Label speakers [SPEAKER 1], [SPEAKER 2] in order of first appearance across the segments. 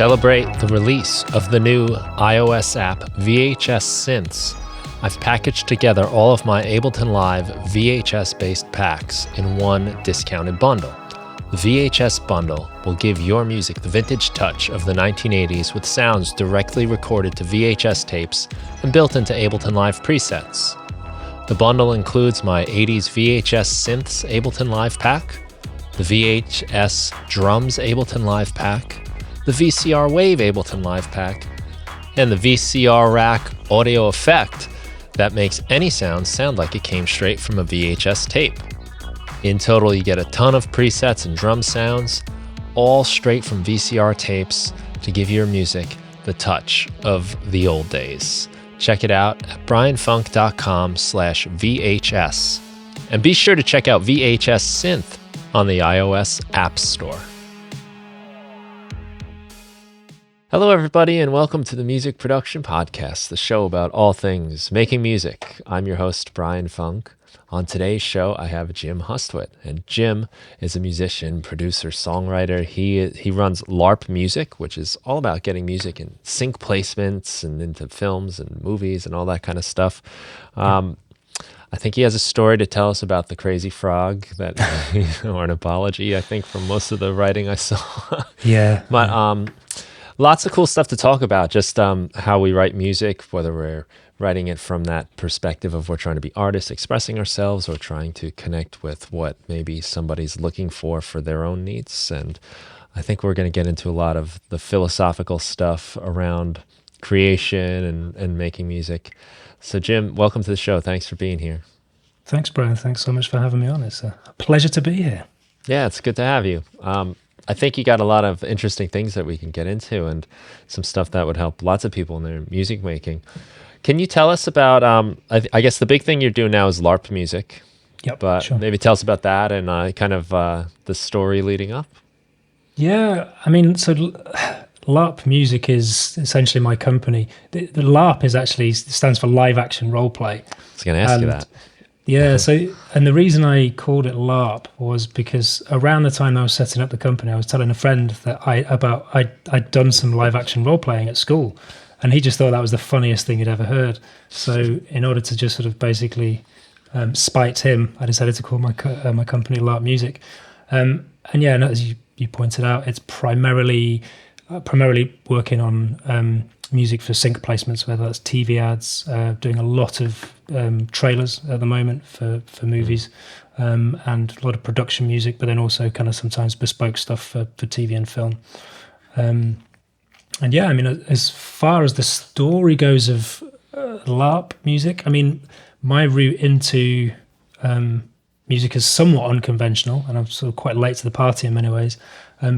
[SPEAKER 1] celebrate the release of the new iOS app VHS Synths, I've packaged together all of my Ableton Live VHS-based packs in one discounted bundle. The VHS bundle will give your music the vintage touch of the 1980s with sounds directly recorded to VHS tapes and built into Ableton Live presets. The bundle includes my 80s VHS Synths Ableton Live pack, the VHS Drums Ableton Live pack, the VCR Wave Ableton Live pack, and the VCR Rack Audio Effect that makes any sound like it came straight from a VHS tape. In total, you get a ton of presets and drum sounds, all straight from VCR tapes to give your music the touch of the old days. Check it out at brianfunk.com/VHS. And be sure to check out VHS Synth on the iOS App Store. Hello, everybody, and welcome to the Music Production Podcast, the show about all things making music. I'm your host, Brian Funk. On today's show, I have Jim Hustwit, and Jim is a musician, producer, songwriter. He runs LARP Music, which is all about getting music in sync placements and into films and movies and all that kind of stuff. I think he has a story to tell us about the crazy frog or an apology, I think, from most of the writing I saw.
[SPEAKER 2] Yeah.
[SPEAKER 1] But lots of cool stuff to talk about, just how we write music, whether we're writing it from that perspective of we're trying to be artists expressing ourselves or trying to connect with what maybe somebody's looking for their own needs. And I think we're going to get into a lot of the philosophical stuff around creation and making music. So Jim, welcome to the show. Thanks for being here.
[SPEAKER 2] Thanks, Brian. Thanks so much for having me on. It's a pleasure to be here.
[SPEAKER 1] Yeah, it's good to have you. I think you got a lot of interesting things that we can get into and some stuff that would help lots of people in their music making. Can you tell us about, I guess the big thing you're doing now is LARP music.
[SPEAKER 2] Yep,
[SPEAKER 1] but
[SPEAKER 2] sure.
[SPEAKER 1] Maybe tell us about that and kind of the story leading up.
[SPEAKER 2] Yeah, I mean, so LARP Music is essentially my company. The LARP stands for live action role play.
[SPEAKER 1] I was going to ask you that.
[SPEAKER 2] Yeah, and the reason I called it LARP was because around the time I was setting up the company, I was telling a friend that I'd done some live action role playing at school, and he just thought that was the funniest thing he'd ever heard. So in order to just sort of basically spite him, I decided to call my company LARP Music. And yeah, and as you pointed out, it's primarily working on music for sync placements, whether that's TV ads, doing a lot of trailers at the moment for movies, and a lot of production music, but then also kind of sometimes bespoke stuff for TV and film. And yeah, I mean, as far as the story goes of LARP music, I mean, my route into music is somewhat unconventional, and I'm sort of quite late to the party in many ways,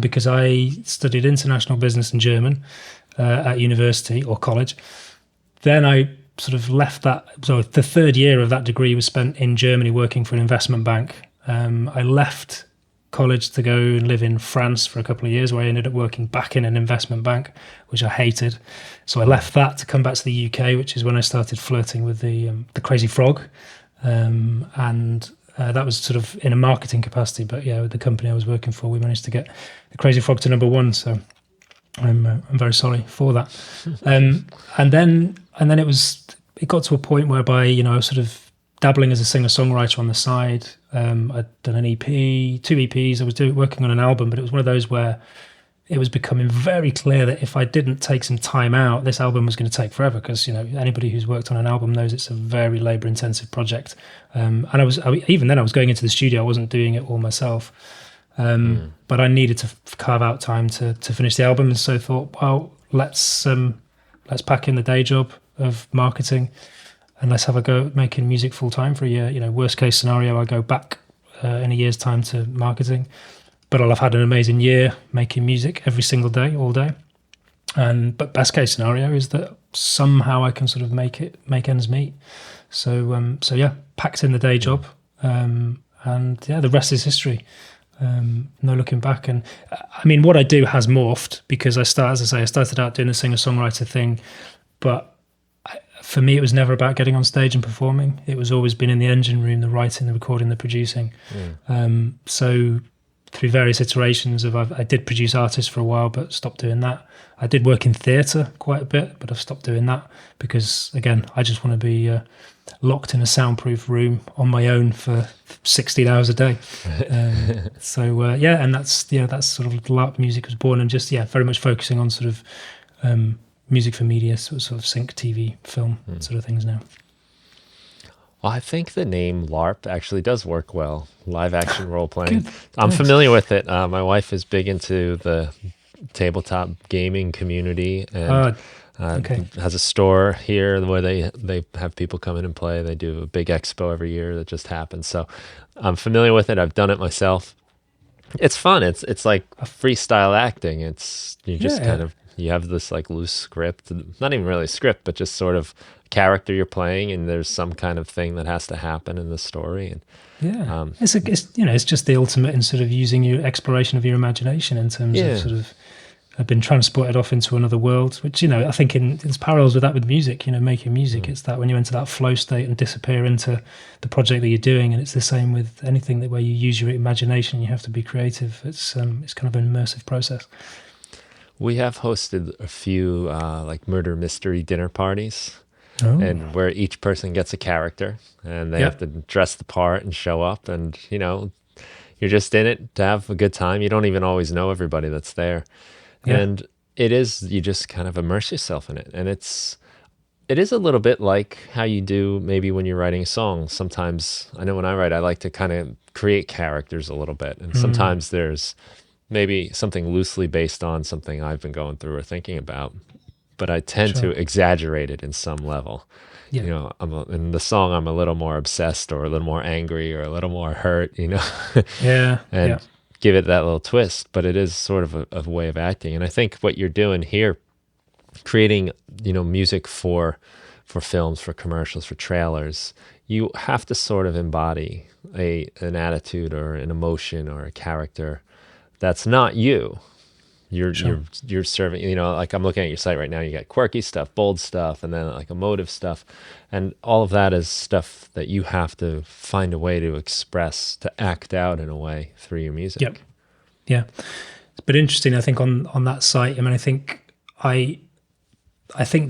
[SPEAKER 2] because I studied international business and German at university or college. Then I sort of left that. So the third year of that degree was spent in Germany working for an investment bank. I left college to go and live in France for a couple of years, where I ended up working back in an investment bank, which I hated. So I left that to come back to the UK, which is when I started flirting with the Crazy Frog, and that was sort of in a marketing capacity. But yeah, with the company I was working for, we managed to get the Crazy Frog to #1. So I'm very sorry for that. And then it got to a point whereby, I was sort of dabbling as a singer-songwriter on the side. I'd done an EP, 2 EPs. I was working on an album, but it was one of those where it was becoming very clear that if I didn't take some time out, this album was going to take forever, because anybody who's worked on an album knows it's a very labor-intensive project. And even then I was going into the studio. I wasn't doing it all myself. But I needed to carve out time to finish the album, and so thought, well, let's pack in the day job of marketing, and let's have a go at making music full time for a year. Worst case scenario, I go back in a year's time to marketing, but I'll have had an amazing year making music every single day, all day. But best case scenario is that somehow I can sort of make ends meet. So yeah, packed in the day job, and yeah, the rest is history. No looking back. And I mean, what I do has morphed, because I started out doing the singer-songwriter thing, but for me, it was never about getting on stage and performing. It was always been in the engine room, the writing, the recording, the producing. So through various iterations of I did produce artists for a while, but stopped doing that. I did work in theatre quite a bit, but I've stopped doing that because, again, I just want to be locked in a soundproof room on my own for 16 hours a day. And that's sort of LARP music was born, and just very much focusing on sort of music for media, sort of sync TV, film sort of things now.
[SPEAKER 1] Well, I think the name LARP actually does work well. Live action role playing.
[SPEAKER 2] Good.
[SPEAKER 1] I'm
[SPEAKER 2] Thanks.
[SPEAKER 1] familiar with it. My wife is big into the tabletop gaming community, and has a store here where they have people come in and play. They do a big expo every year that just happens. So I'm familiar with it. I've done it myself. It's fun. It's like freestyle acting. You have this like loose script, not even really script, but just sort of character you're playing, and there's some kind of thing that has to happen in the story. And
[SPEAKER 2] it's just the ultimate in sort of using your exploration of your imagination in terms of sort of been transported off into another world, which I think there's parallels with that with music. Making music, it's that when you enter that flow state and disappear into the project that you're doing, and it's the same with anything where you use your imagination, you have to be creative. It's kind of an immersive process.
[SPEAKER 1] We have hosted a few like murder mystery dinner parties. And where each person gets a character, and they have to dress the part and show up, and you're just in it to have a good time. You don't even always know everybody that's there, and you just kind of immerse yourself in it. And it is a little bit like how you do maybe when you're writing a song. Sometimes I know when I write, I like to kind of create characters a little bit, and sometimes there's maybe something loosely based on something I've been going through or thinking about, but I tend to exaggerate it in some level. Yeah. In the song, I'm a little more obsessed or a little more angry or a little more hurt, and give it that little twist. But it is sort of a way of acting. And I think what you're doing here, creating, music for films, for commercials, for trailers, you have to sort of embody an attitude or an emotion or a character that's not you. You're serving, like I'm looking at your site right now, you got quirky stuff, bold stuff, and then like emotive stuff. And all of that is stuff that you have to find a way to express, to act out in a way through your music.
[SPEAKER 2] Yep. Yeah. It's been interesting, I think, on that site. I mean, I think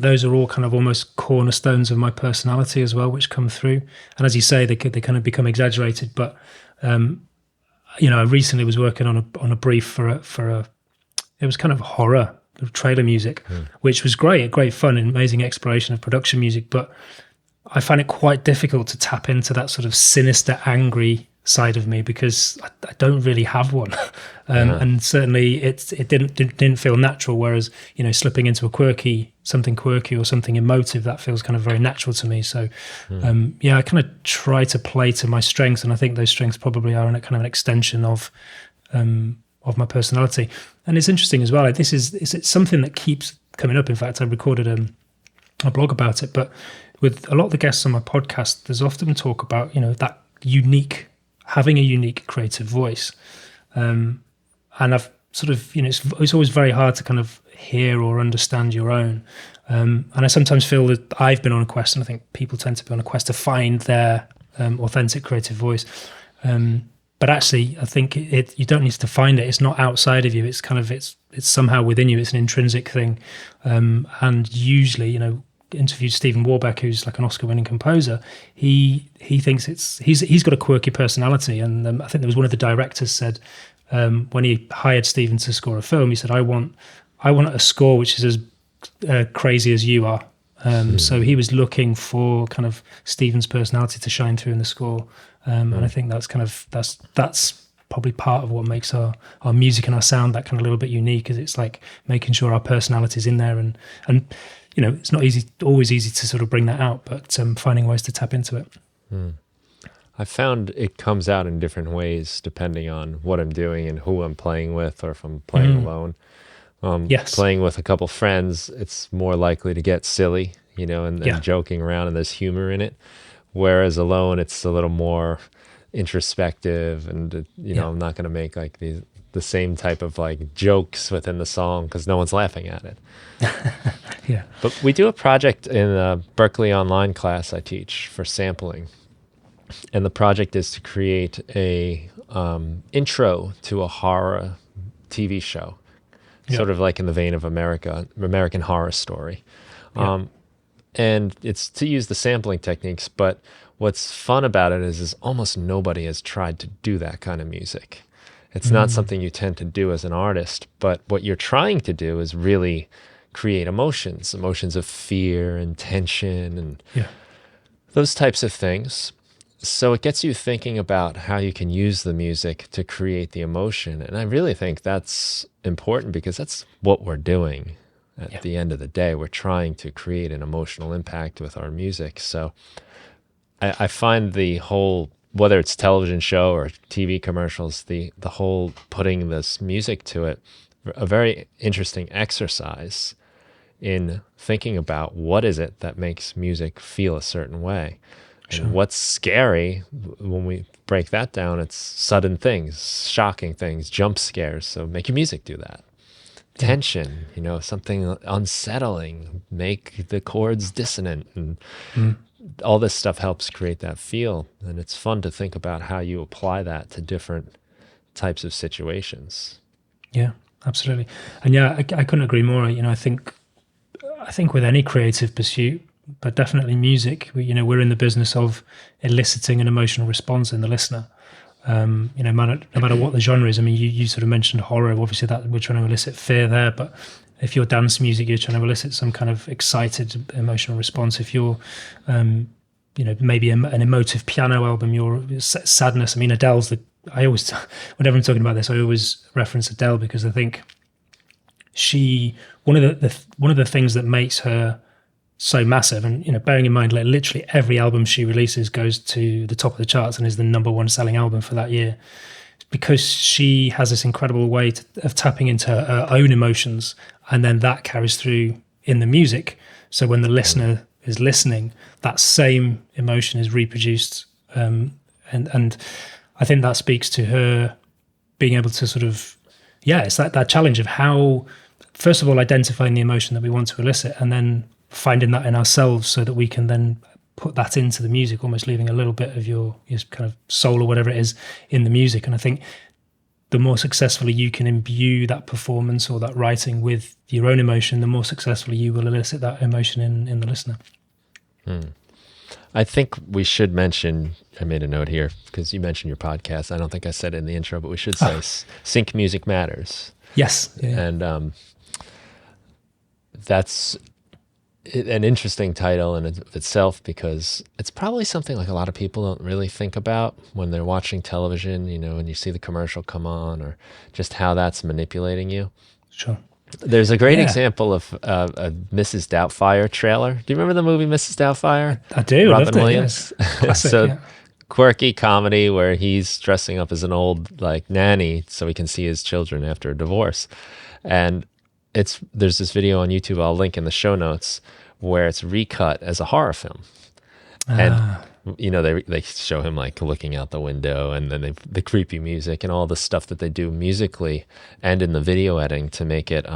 [SPEAKER 2] those are all kind of almost cornerstones of my personality as well, which come through. And as you say, they kind of become exaggerated. But, I recently was working on a brief for a it was kind of horror trailer music, which was great fun and amazing exploration of production music. But I found it quite difficult to tap into that sort of sinister, angry side of me because I don't really have one. And certainly it didn't feel natural. Whereas, slipping into something quirky or something emotive, that feels kind of very natural to me. So, I kind of try to play to my strengths. And I think those strengths probably are kind of an extension of my personality. And it's interesting as well. Like it's something that keeps coming up. In fact, I recorded a blog about it. But with a lot of the guests on my podcast, there's often talk about that having a unique creative voice. And I've sort of it's always very hard to kind of hear or understand your own. And I sometimes feel that I've been on a quest, and I think people tend to be on a quest to find their authentic creative voice. But actually, I think you don't need to find it. It's not outside of you. It's kind of it's somehow within you. It's an intrinsic thing. And usually, interviewed Stephen Warbeck, who's like an Oscar-winning composer. He thinks he's got a quirky personality. And I think there was one of the directors said when he hired Stephen to score a film, he said, "I want a score which is as crazy as you are." So he was looking for kind of Stephen's personality to shine through in the score. And I think that's probably part of what makes our music and our sound that kind of little bit unique, is it's like making sure our personality is in there, and it's not always easy to sort of bring that out, but finding ways to tap into it.
[SPEAKER 1] I found it comes out in different ways depending on what I'm doing and who I'm playing with, or if I'm playing alone.
[SPEAKER 2] Yes.
[SPEAKER 1] Playing with a couple friends, it's more likely to get silly, and joking around, and there's humor in it. Whereas alone, it's a little more introspective, and I'm not going to make like the same type of like jokes within the song because no one's laughing at it.
[SPEAKER 2] Yeah.
[SPEAKER 1] But we do a project in a Berkeley online class I teach for sampling, and the project is to create a intro to a horror TV show, sort of like in the vein of American Horror Story. And it's to use the sampling techniques, but what's fun about it is almost nobody has tried to do that kind of music. It's not something you tend to do as an artist, but what you're trying to do is really create emotions of fear and tension and those types of things. So it gets you thinking about how you can use the music to create the emotion. And I really think that's important because that's what we're doing at the end of the day. We're trying to create an emotional impact with our music. So I find the whole, whether it's television show or TV commercials, the whole putting this music to it, a very interesting exercise in thinking about what is it that makes music feel a certain way. And what's scary, when we break that down, it's sudden things, shocking things, jump scares. So make your music do that. Tension, something unsettling, make the chords dissonant. And all this stuff helps create that feel. And it's fun to think about how you apply that to different types of situations.
[SPEAKER 2] Yeah, absolutely. And I couldn't agree more. I think with any creative pursuit, but definitely music, we're in the business of eliciting an emotional response in the listener. No matter what the genre is. I mean, you sort of mentioned horror. Obviously, that we're trying to elicit fear there. But if you're dance music, you're trying to elicit some kind of excited emotional response. If you're, maybe an emotive piano album, your sadness. I mean, Adele's whenever I'm talking about this, I always reference Adele because I think one of the things that makes her so massive, and bearing in mind, like literally every album she releases goes to the top of the charts and is the number one selling album for that year, because she has this incredible way of tapping into her own emotions, and then that carries through in the music. So when the listener is listening, that same emotion is reproduced, and I think that speaks to her being able to sort of, it's that challenge of how, first of all, identifying the emotion that we want to elicit, and then finding that in ourselves so that we can then put that into the music, almost leaving a little bit of your kind of soul or whatever it is in the music. And I think the more successfully you can imbue that performance or that writing with your own emotion, the more successfully you will elicit that emotion in the listener.
[SPEAKER 1] I think we should mention, I made a note here because you mentioned your podcast. I don't think I said it in the intro, but we should say Sync Music Matters.
[SPEAKER 2] Yes. Yeah.
[SPEAKER 1] And that's an interesting title in itself because it's probably something like a lot of people don't really think about when they're watching television, when you see the commercial come on, or just how that's manipulating you.
[SPEAKER 2] Sure.
[SPEAKER 1] There's a great example of a Mrs. Doubtfire trailer. Do you remember the movie Mrs. Doubtfire?
[SPEAKER 2] I do.
[SPEAKER 1] Robin Williams.
[SPEAKER 2] Yes. Classic,
[SPEAKER 1] So quirky comedy where he's dressing up as an old nanny so he can see his children after a divorce. And there's this video on YouTube I'll link in the show notes where it's recut as a horror film. And they show him like looking out the window, and then the creepy music and all the stuff that they do musically and in the video editing to make it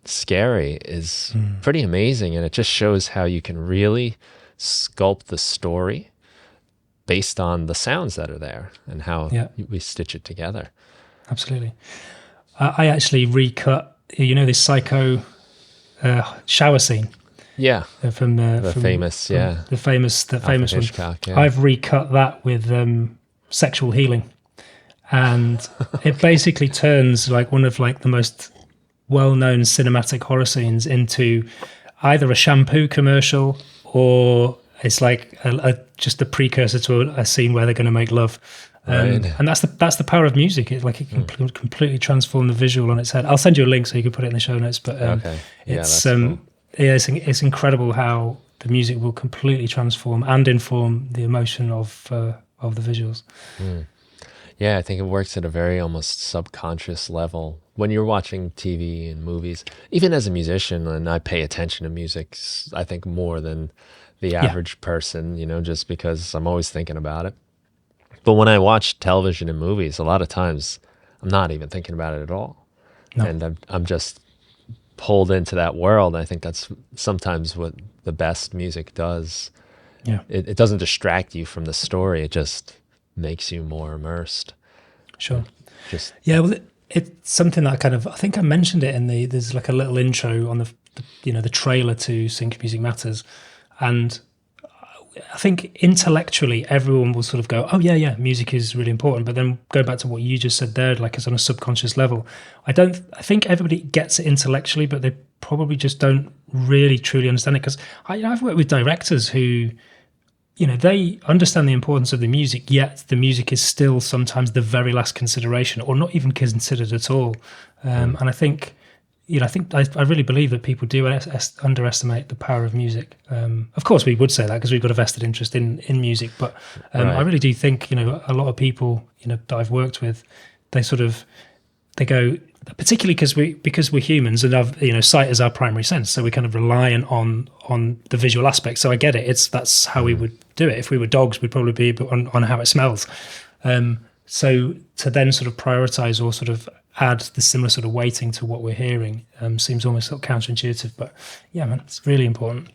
[SPEAKER 1] scary is pretty amazing. And it just shows how you can really sculpt the story based on the sounds that are there and how we stitch it together.
[SPEAKER 2] Absolutely. I actually recut, this Psycho shower scene.
[SPEAKER 1] Yeah,
[SPEAKER 2] from the famous one.
[SPEAKER 1] Hitchcock, yeah.
[SPEAKER 2] I've recut that with sexual healing, and it basically turns like one of like the most well-known cinematic horror scenes into either a shampoo commercial or it's like just a precursor to a scene where they're going to make love.
[SPEAKER 1] Right.
[SPEAKER 2] And that's the power of music. It can completely transform the visual on its head. I'll send you a link so you can put it in the show notes. But it's cool. It's incredible how the music will completely transform and inform the emotion of the visuals.
[SPEAKER 1] Yeah, I think it works at a very almost subconscious level when you're watching TV and movies. Even as a musician, and I pay attention to music, I think more than the average person, just because I'm always thinking about it. But when I watch television and movies, a lot of times I'm not even thinking about it at all. No. And I'm just pulled into that world. I think that's sometimes what the best music does,
[SPEAKER 2] Yeah.
[SPEAKER 1] it doesn't distract you from the story. It just makes you more immersed.
[SPEAKER 2] Sure.
[SPEAKER 1] Just
[SPEAKER 2] Yeah, well, it's something that I think I mentioned it in there's like a little intro on the trailer to Sync Music Matters. And I think intellectually everyone will sort of go, oh yeah, music is really important. But then go back to what you just said there, like it's on a subconscious level. I think everybody gets it intellectually, but they probably just don't really truly understand it. Because I've worked with directors who, they understand the importance of the music, yet the music is still sometimes the very last consideration, or not even considered at all. And I think, I really believe that people do underestimate the power of music. Of course, we would say that because we've got a vested interest in music, but I really do think, a lot of people, that I've worked with, they go, particularly because we're humans and sight is our primary sense, so we're kind of reliant on the visual aspect. So I get it. That's how we would do it. If we were dogs, we'd probably be on how it smells. So to then sort of prioritize or sort of add the similar sort of weighting to what we're hearing seems almost sort of counterintuitive. But yeah, man, it's really important.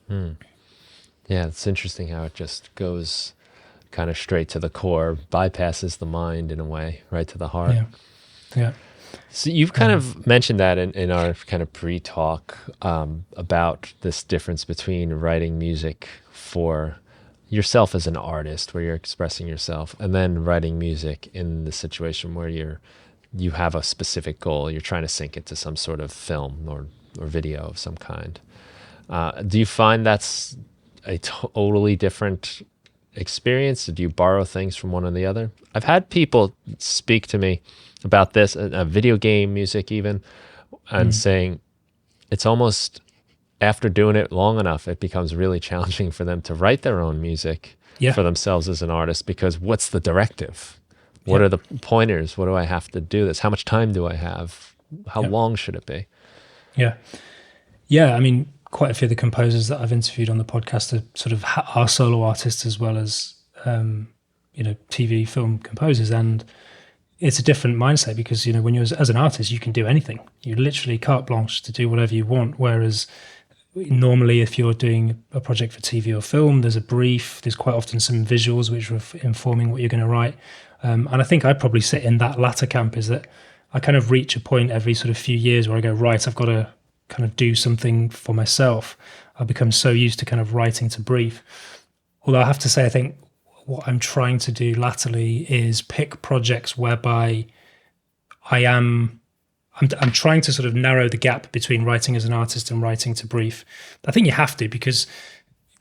[SPEAKER 1] Yeah, it's interesting how it just goes kind of straight to the core, bypasses the mind in a way, right to the heart.
[SPEAKER 2] Yeah.
[SPEAKER 1] So you've kind of mentioned that in our kind of pre-talk about this difference between writing music for yourself as an artist, where you're expressing yourself, and then writing music in the situation where you have a specific goal. You're trying to sync it to some sort of film or video of some kind. Do you find that's a totally different experience? Do you borrow things from one or the other? I've had people speak to me about this, video game music even, and saying it's almost, after doing it long enough, it becomes really challenging for them to write their own music for themselves as an artist, because what's the directive? What are the pointers? What do I have to do this? How much time do I have? How long should it be?
[SPEAKER 2] Yeah. I mean, quite a few of the composers that I've interviewed on the podcast are sort of are solo artists as well as TV, film composers, and it's a different mindset because when you're as an artist, you can do anything. You're literally carte blanche to do whatever you want. Whereas normally, if you're doing a project for TV or film, there's a brief. There's quite often some visuals which are informing what you're going to write. And I think I probably sit in that latter camp, is that I kind of reach a point every sort of few years where I go, right, I've got to kind of do something for myself. I've become so used to kind of writing to brief. Although I have to say, I think what I'm trying to do latterly is pick projects whereby I'm trying to sort of narrow the gap between writing as an artist and writing to brief. I think you have to, because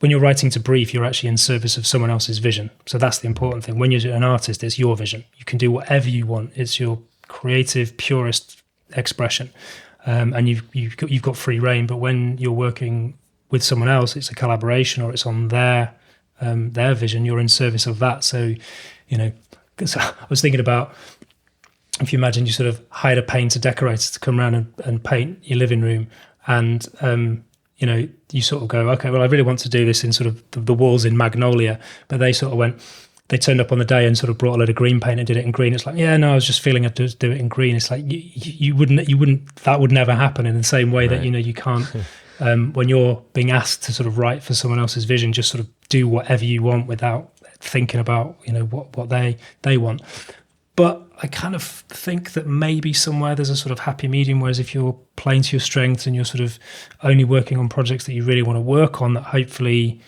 [SPEAKER 2] when you're writing to brief, you're actually in service of someone else's vision. So that's the important thing. When you're an artist, it's your vision. You can do whatever you want. It's your creative, purest expression, and you've got free reign. But when you're working with someone else, it's a collaboration, or it's on their vision. You're in service of that. So, I was thinking about, if you imagine you sort of hired a painter decorator to come around and paint your living room, and you sort of go, okay, well, I really want to do this in sort of the walls in Magnolia, but they sort of they turned up on the day and sort of brought a load of green paint and did it in green. It's like, yeah, no, I was just feeling I'd just do it in green. It's like you wouldn't that would never happen, in the same way that you can't when you're being asked to sort of write for someone else's vision, just sort of do whatever you want without thinking about what they want. But I kind of think that maybe somewhere there's a sort of happy medium, whereas if you're playing to your strengths and you're sort of only working on projects that you really want to work on, that hopefully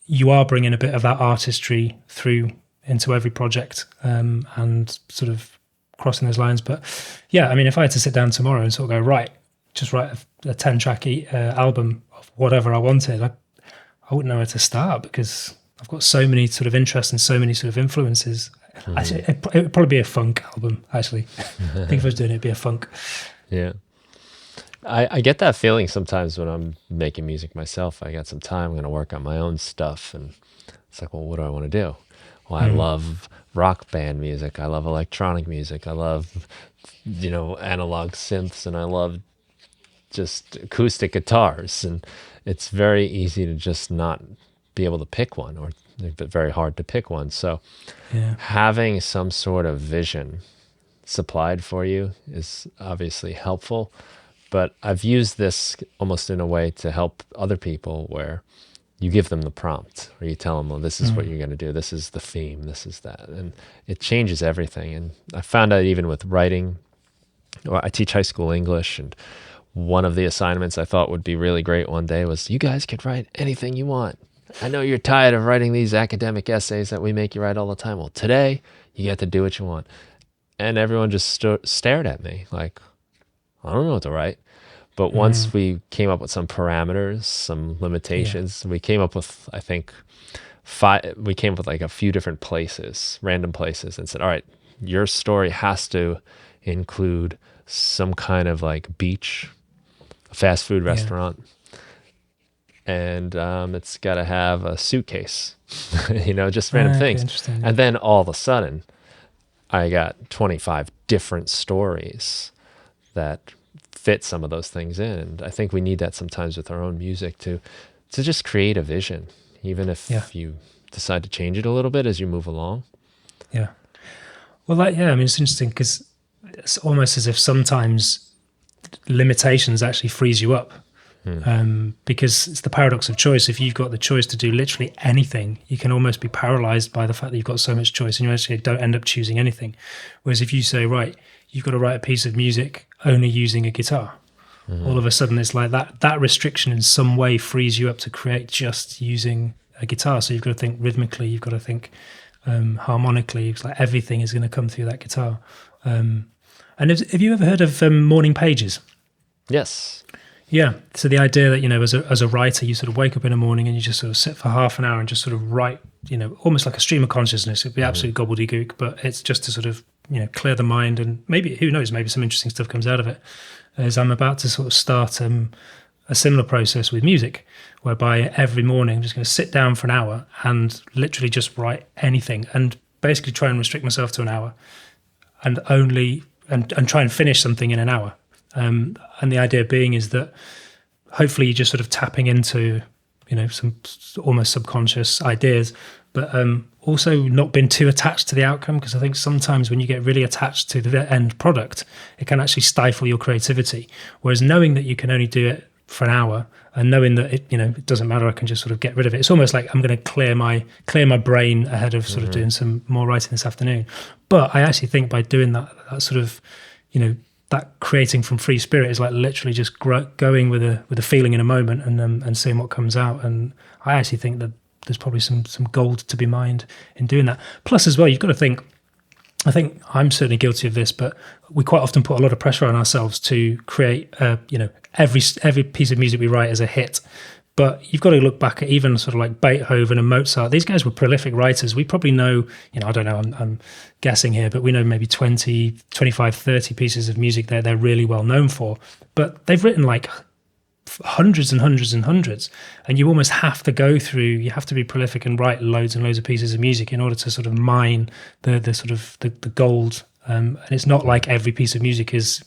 [SPEAKER 2] you are bringing a bit of that artistry through into every project, and sort of crossing those lines. But yeah, I mean, if I had to sit down tomorrow and sort of go, right, just write a 10-track album of whatever I wanted, I wouldn't know where to start, because I've got so many sort of interests and so many sort of influences. Actually, it would probably be a funk album, actually. I think if I was doing it, it'd be a funk.
[SPEAKER 1] Yeah. I get that feeling sometimes when I'm making music myself. I got some time, I'm going to work on my own stuff. And it's like, well, what do I want to do? Well, I love rock band music. I love electronic music. I love, analog synths, and I love just acoustic guitars. And it's very easy to just not be able to pick one, or very hard to pick one. So having some sort of vision supplied for you is obviously helpful. But I've used this almost in a way to help other people, where you give them the prompt, or you tell them, well, this is what you're going to do. This is the theme. This is that. And it changes everything. And I found out even with writing, well, I teach high school English, and one of the assignments I thought would be really great one day was, you guys could write anything you want. I know you're tired of writing these academic essays that we make you write all the time. Well, today you get to do what you want. And everyone just stared at me like, I don't know what to write. But once we came up with some parameters, some limitations, we came up with, I think, we came up with like a few different places, random places, and said, all right, your story has to include some kind of like beach, a fast food restaurant, and it's got to have a suitcase, just random things. And then all of a sudden, I got 25 different stories that fit some of those things in. And I think we need that sometimes with our own music to just create a vision, even if you decide to change it a little bit as you move along.
[SPEAKER 2] Yeah. Well, I mean, it's interesting because it's almost as if sometimes limitations actually frees you up. Because it's the paradox of choice. If you've got the choice to do literally anything, you can almost be paralyzed by the fact that you've got so much choice and you actually don't end up choosing anything. Whereas if you say, right, you've got to write a piece of music only using a guitar, all of a sudden it's like that restriction in some way frees you up to create just using a guitar. So you've got to think rhythmically, you've got to think harmonically. It's like everything is going to come through that guitar. And have you ever heard of morning pages?
[SPEAKER 1] Yes.
[SPEAKER 2] Yeah. So the idea that, as a writer, you sort of wake up in the morning and you just sort of sit for half an hour and just sort of write, almost like a stream of consciousness. It'd be absolute gobbledygook, but it's just to sort of, clear the mind, and maybe, who knows, maybe some interesting stuff comes out of it. As I'm about to sort of start a similar process with music, whereby every morning I'm just going to sit down for an hour and literally just write anything and basically try and restrict myself to an hour and try and finish something in an hour. And the idea being is that hopefully you're just sort of tapping into, some almost subconscious ideas, but also not being too attached to the outcome. Because I think sometimes when you get really attached to the end product, it can actually stifle your creativity. Whereas knowing that you can only do it for an hour and knowing that it doesn't matter, I can just sort of get rid of it. It's almost like I'm going to clear my brain ahead of sort of doing some more writing this afternoon. But I actually think by doing that sort of, that creating from free spirit is like literally just going with a feeling in a moment and seeing what comes out. And I actually think that there's probably some gold to be mined in doing that. Plus as well, you've got to think, I think I'm certainly guilty of this, but we quite often put a lot of pressure on ourselves to create, every piece of music we write as a hit. But you've got to look back at even sort of like Beethoven and Mozart. These guys were prolific writers. We probably know, I don't know, I'm guessing here, but we know maybe 20, 25, 30 pieces of music they're really well known for. But they've written like hundreds and hundreds and hundreds. And you almost have to go through, you have to be prolific and write loads and loads of pieces of music in order to sort of mine the sort of the gold. And it's not like every piece of music is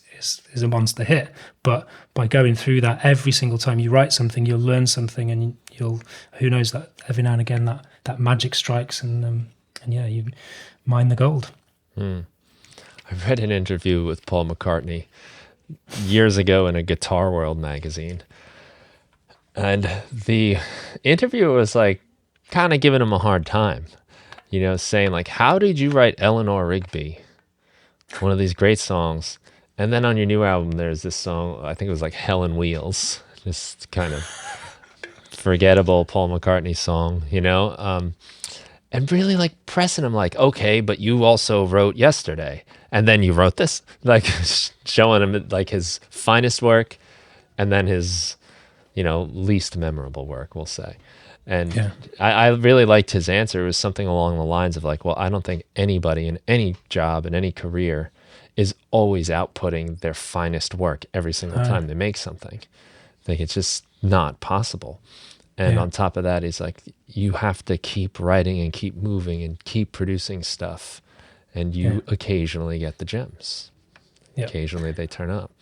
[SPEAKER 2] a monster hit, but by going through that every single time you write something, you'll learn something, and who knows, that every now and again that magic strikes, and you mine the gold.
[SPEAKER 1] I read an interview with Paul McCartney years ago in a Guitar World magazine, and the interviewer was like kind of giving him a hard time, saying like, how did you write Eleanor Rigby, one of these great songs? And then on your new album, there's this song, I think it was like Hell on Wheels, just kind of forgettable Paul McCartney song, and really like pressing him like, okay, but you also wrote Yesterday, and then you wrote this, like showing him like his finest work and then his, least memorable work, we'll say. And I really liked his answer. It was something along the lines of like, well, I don't think anybody in any job, in any career, is always outputting their finest work every single time they make something. Like, it's just not possible. And on top of that, he's like, you have to keep writing and keep moving and keep producing stuff. And you occasionally get the gems. Occasionally they turn up.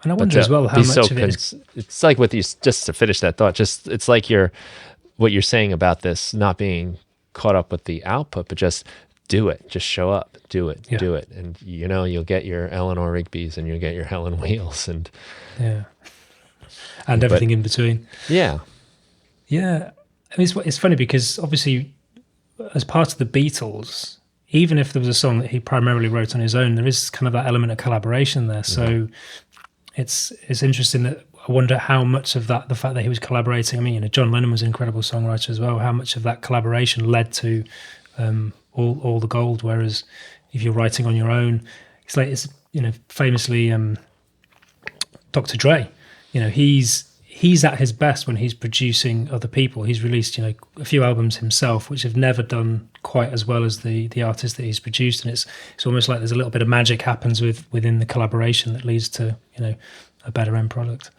[SPEAKER 2] And I wonder as well how much of it is...
[SPEAKER 1] It's like with you, just to finish that thought, it's like what you're saying about this not being caught up with the output, but just do it. Just show up, do it. And you'll get your Eleanor Rigby's and you'll get your Helen Wheels and
[SPEAKER 2] everything in between.
[SPEAKER 1] Yeah.
[SPEAKER 2] Yeah, I mean, it's funny because obviously, as part of the Beatles, even if there was a song that he primarily wrote on his own, there is kind of that element of collaboration there. So it's interesting that I wonder how much of that, the fact that he was collaborating. I mean, John Lennon was an incredible songwriter as well. How much of that collaboration led to all the gold? Whereas if you're writing on your own, it's famously Dr. Dre. He's at his best when he's producing other people. He's released a few albums himself, which have never done quite as well as the artist that he's produced, and it's almost like there's a little bit of magic happens within the collaboration that leads to a better end product.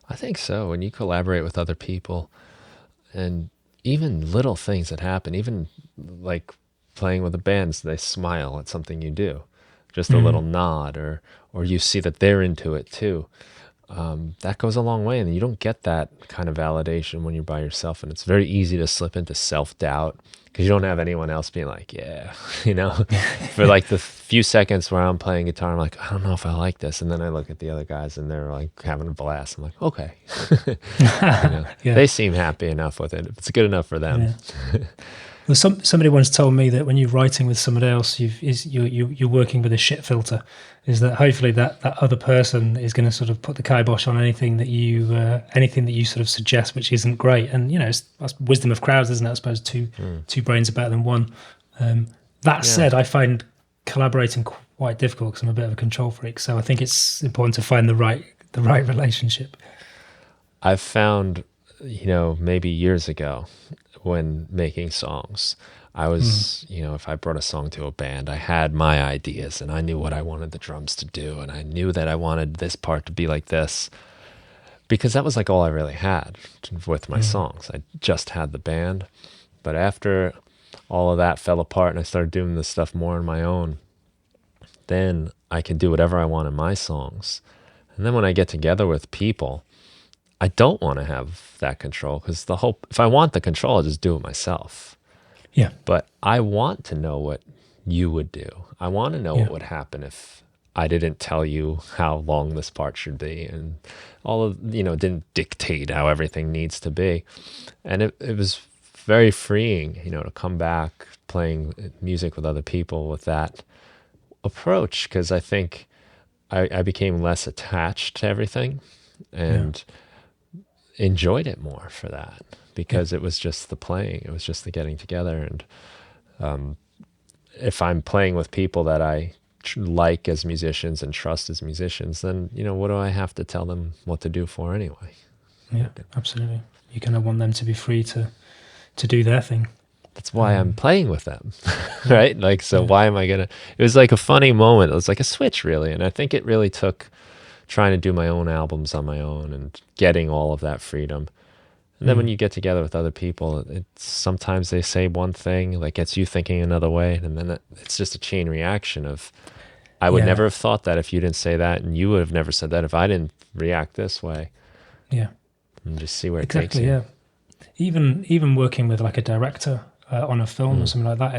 [SPEAKER 1] I think so. When you collaborate with other people, and even little things that happen, even like playing with a band, they smile at something you do, just a little nod, or you see that they're into it too. That goes a long way, and you don't get that kind of validation when you're by yourself, and it's very easy to slip into self-doubt because you don't have anyone else being like, yeah, for like the few seconds where I'm playing guitar, I'm like, I don't know if I like this, and then I look at the other guys and they're like having a blast. I'm like, okay, they seem happy enough with it. It's good enough for them.
[SPEAKER 2] Yeah. Well, somebody once told me that when you're writing with somebody else, you're working with a shit filter. Is that hopefully that other person is going to sort of put the kibosh on anything that you sort of suggest, which isn't great. And that's wisdom of crowds, isn't it? I suppose two brains are better than one. That said, I find collaborating quite difficult because I'm a bit of a control freak. So I think it's important to find the right relationship.
[SPEAKER 1] I've found, maybe years ago, when making songs, I was, if I brought a song to a band, I had my ideas and I knew what I wanted the drums to do, and I knew that I wanted this part to be like this, because that was like all I really had with my songs. I just had the band. But after all of that fell apart and I started doing this stuff more on my own, then I can do whatever I want in my songs. And then when I get together with people, I don't want to have that control, because if I want the control, I'll just do it myself.
[SPEAKER 2] Yeah.
[SPEAKER 1] But I want to know what you would do. I want to know what would happen if I didn't tell you how long this part should be, and didn't dictate how everything needs to be. And it was very freeing, to come back playing music with other people with that approach, because I think I became less attached to everything and enjoyed it more for that, because it was just the playing, it was just the getting together. And if I'm playing with people that I like as musicians and trust as musicians, then what do I have to tell them what to do for anyway?
[SPEAKER 2] Yeah, absolutely. You kind of want them to be free to do their thing.
[SPEAKER 1] That's why I'm playing with them, right? Like, so why am I gonna? It was like a funny moment. It was like a switch, really, and I think it really took trying to do my own albums on my own and getting all of that freedom. And then when you get together with other people, it's sometimes they say one thing that gets you thinking another way, and then it's just a chain reaction of, I would never have thought that if you didn't say that, and you would have never said that if I didn't react this way.
[SPEAKER 2] Yeah.
[SPEAKER 1] And just see where it takes you.
[SPEAKER 2] Yeah. Even working with like a director on a film or something like that,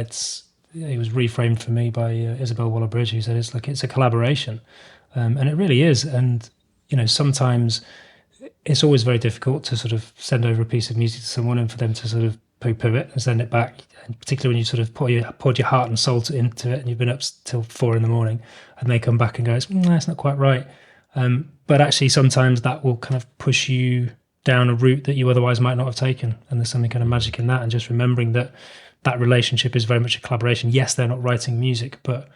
[SPEAKER 2] it was reframed for me by Isabel Waller-Bridge, who said it's a collaboration. And it really is. And, sometimes it's always very difficult to sort of send over a piece of music to someone and for them to sort of poo-poo it and send it back. And particularly when you sort of poured your heart and soul into it and you've been up till 4 a.m. and they come back and go, it's not quite right. But actually sometimes that will kind of push you down a route that you otherwise might not have taken. And there's something kind of magic in that. And just remembering that relationship is very much a collaboration. Yes, they're not writing music, but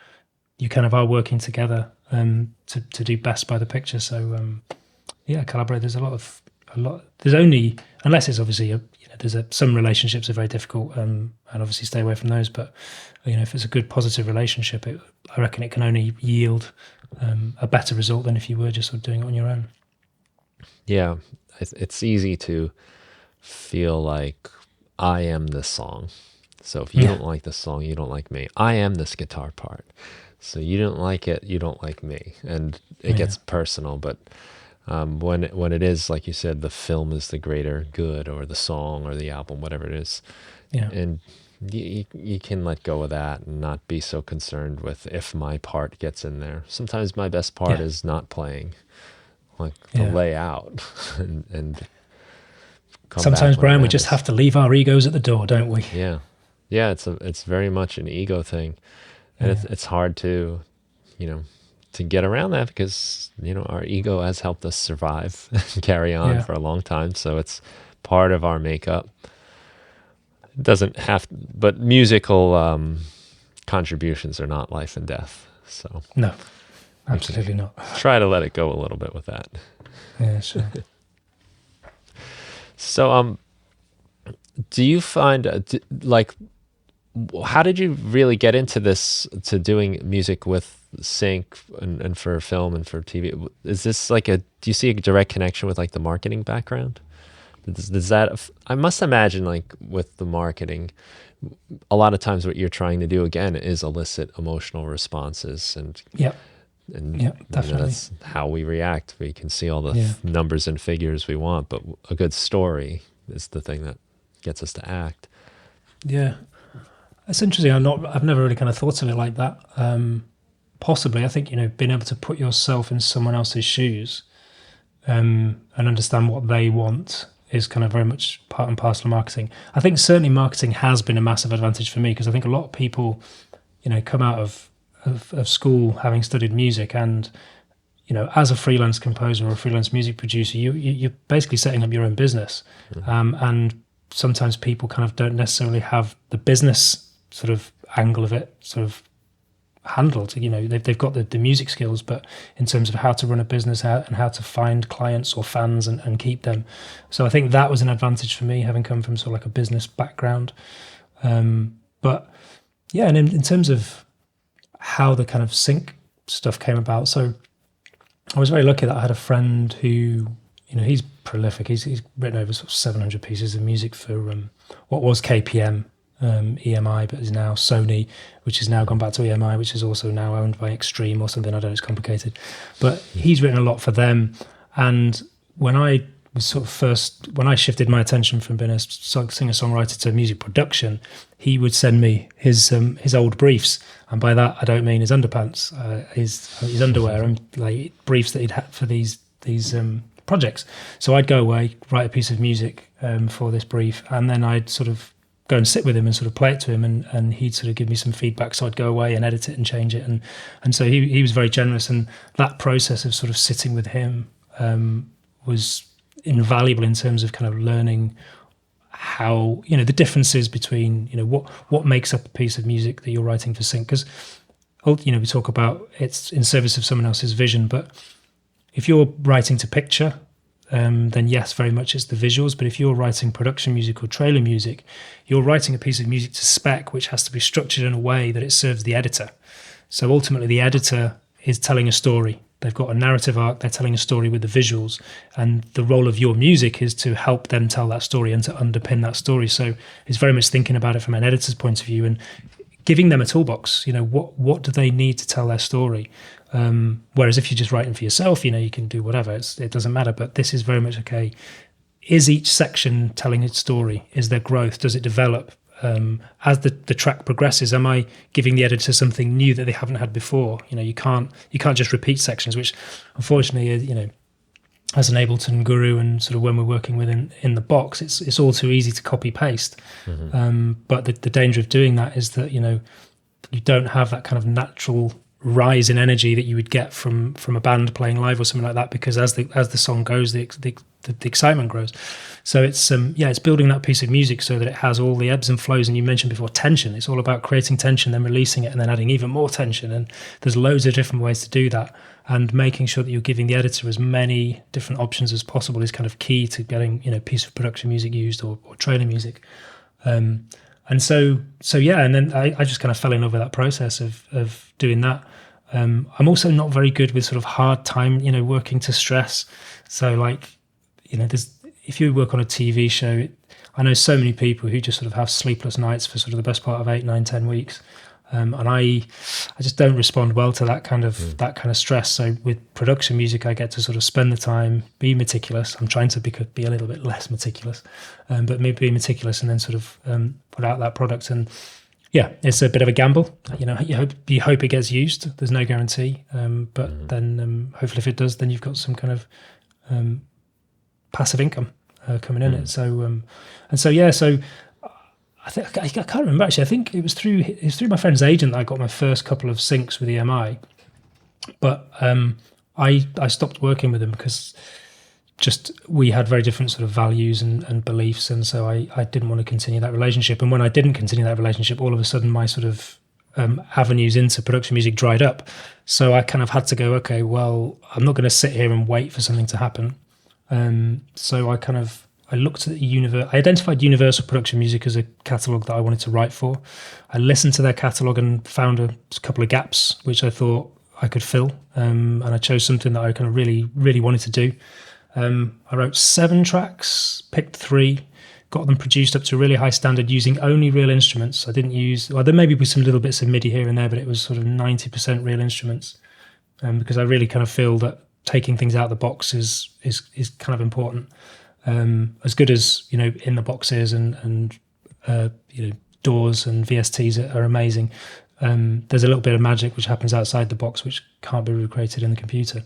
[SPEAKER 2] you kind of are working together to do best by the picture. So collaborate. There's a lot. There's only, unless it's obviously some relationships are very difficult, and obviously stay away from those. But if it's a good positive relationship, I reckon it can only yield a better result than if you were just sort of doing it on your own.
[SPEAKER 1] Yeah, it's easy to feel like I am this song. So if you don't like this song, you don't like me. I am this guitar part. So you don't like it, you don't like me. And it gets personal. But when it is, like you said, the film is the greater good, or the song or the album, whatever it is. Yeah. And you can let go of that and not be so concerned with if my part gets in there. Sometimes my best part is not playing, like the layout and come
[SPEAKER 2] Sometimes,
[SPEAKER 1] back when it
[SPEAKER 2] Brian, we just
[SPEAKER 1] matters.
[SPEAKER 2] have to leave our egos at the door, don't we?
[SPEAKER 1] Yeah, yeah. It's very much an ego thing, and it's hard to, to get around that because our ego has helped us survive and carry on
[SPEAKER 2] Yeah.
[SPEAKER 1] for a long time. So it's part of our makeup. It doesn't have, but musical contributions are not life and death. So
[SPEAKER 2] No, absolutely not.
[SPEAKER 1] try to let it go a little bit with that.
[SPEAKER 2] Yeah, sure.
[SPEAKER 1] So do you find how did you really get into this, to doing music with sync and for film and for TV? Is this do you see a direct connection with like the marketing background? Does that, I must imagine, like with the marketing, a lot of times what you're trying to do again is elicit emotional responses, and
[SPEAKER 2] Yeah, definitely.
[SPEAKER 1] that's how we react. We can see all the
[SPEAKER 2] Yeah.
[SPEAKER 1] numbers and figures we want, but a good story is the thing that gets us to act.
[SPEAKER 2] Yeah, it's interesting. I've never really kind of thought of it like that. Possibly, I think being able to put yourself in someone else's shoes and understand what they want is kind of very much part and parcel of marketing. I think certainly marketing has been a massive advantage for me, because I think a lot of people, come out of school having studied music, and as a freelance composer or a freelance music producer, you're basically setting up your own business, and sometimes people kind of don't necessarily have the business sort of angle of it sort of handled. They've got the music skills, but in terms of how to run a business and how to find clients or fans and keep them. So I think that was an advantage for me, having come from sort of like a business background. But yeah, and in terms of how the kind of sync stuff came about, so I was very lucky that I had a friend who, he's prolific. He's written over sort of 700 pieces of music for what was KPM, EMI, but is now Sony, which has now gone back to EMI, which is also now owned by Extreme or something. I don't know, it's complicated. But he's written a lot for them. And when I was when I shifted my attention from being a singer-songwriter to music production, he would send me his old briefs. And by that, I don't mean his underpants, his underwear, and like briefs that he'd had for these projects. So I'd go away, write a piece of music for this brief, and then I'd sort of go and sit with him and sort of play it to him, and he'd sort of give me some feedback. So I'd go away and edit it and change it, and so he was very generous, and that process of sort of sitting with him was invaluable in terms of kind of learning how the differences between what makes up a piece of music that you're writing for sync, because we talk about it's in service of someone else's vision, but if you're writing to picture, then yes, very much it's the visuals. But if you're writing production music or trailer music, you're writing a piece of music to spec, which has to be structured in a way that it serves the editor. So ultimately, the editor is telling a story. They've got a narrative arc, they're telling a story with the visuals, and the role of your music is to help them tell that story and to underpin that story. So it's very much thinking about it from an editor's point of view and giving them a toolbox. What do they need to tell their story? Whereas if you're just writing for yourself, you can do whatever. It doesn't matter. But this is very much, okay, is each section telling its story? Is there growth? Does it develop? As the track progresses, am I giving the editor something new that they haven't had before? You can't just repeat sections, which unfortunately, as an Ableton guru and sort of when we're working with in the box, it's all too easy to copy paste. Mm-hmm. But the danger of doing that is that you don't have that kind of natural rise in energy that you would get from a band playing live or something like that, because as the song goes, the excitement grows. So it's building that piece of music so that it has all the ebbs and flows. And you mentioned before tension. It's all about creating tension, then releasing it, and then adding even more tension. And there's loads of different ways to do that. And making sure that you're giving the editor as many different options as possible is kind of key to getting a piece of production music used or trailer music. And then I just kind of fell in love with that process of doing that. I'm also not very good with sort of hard time, working to stress. So if you work on a TV show, I know so many people who just sort of have sleepless nights for sort of the best part of 8, 9, 10 weeks. And I just don't respond well to that kind of stress. So with production music, I get to sort of spend the time, be meticulous. I'm trying to be a little bit less meticulous, but maybe be meticulous and then sort of put out that product. And yeah, it's a bit of a gamble. You hope it gets used. There's no guarantee, but then hopefully if it does, then you've got some kind of passive income. coming in it. So so I think I can't remember actually. I think it was through my friend's agent that I got my first couple of syncs with EMI, but I stopped working with him because just we had very different sort of values and beliefs, and so I didn't want to continue that relationship. And when I didn't continue that relationship, all of a sudden my sort of avenues into production music dried up. So I kind of had to go, okay, well, I'm not going to sit here and wait for something to happen. So I looked at I identified Universal Production Music as a catalogue that I wanted to write for. I listened to their catalogue and found a couple of gaps which I thought I could fill, and I chose something that I kind of really, really wanted to do. I wrote 7 tracks, picked 3, got them produced up to a really high standard using only real instruments. I didn't use, well, there maybe was some little bits of MIDI here and there, but it was sort of 90% real instruments, because I really kind of feel that taking things out of the box is kind of important. As good as, in the boxes and DAWs and VSTs are amazing. There's a little bit of magic which happens outside the box which can't be recreated in the computer.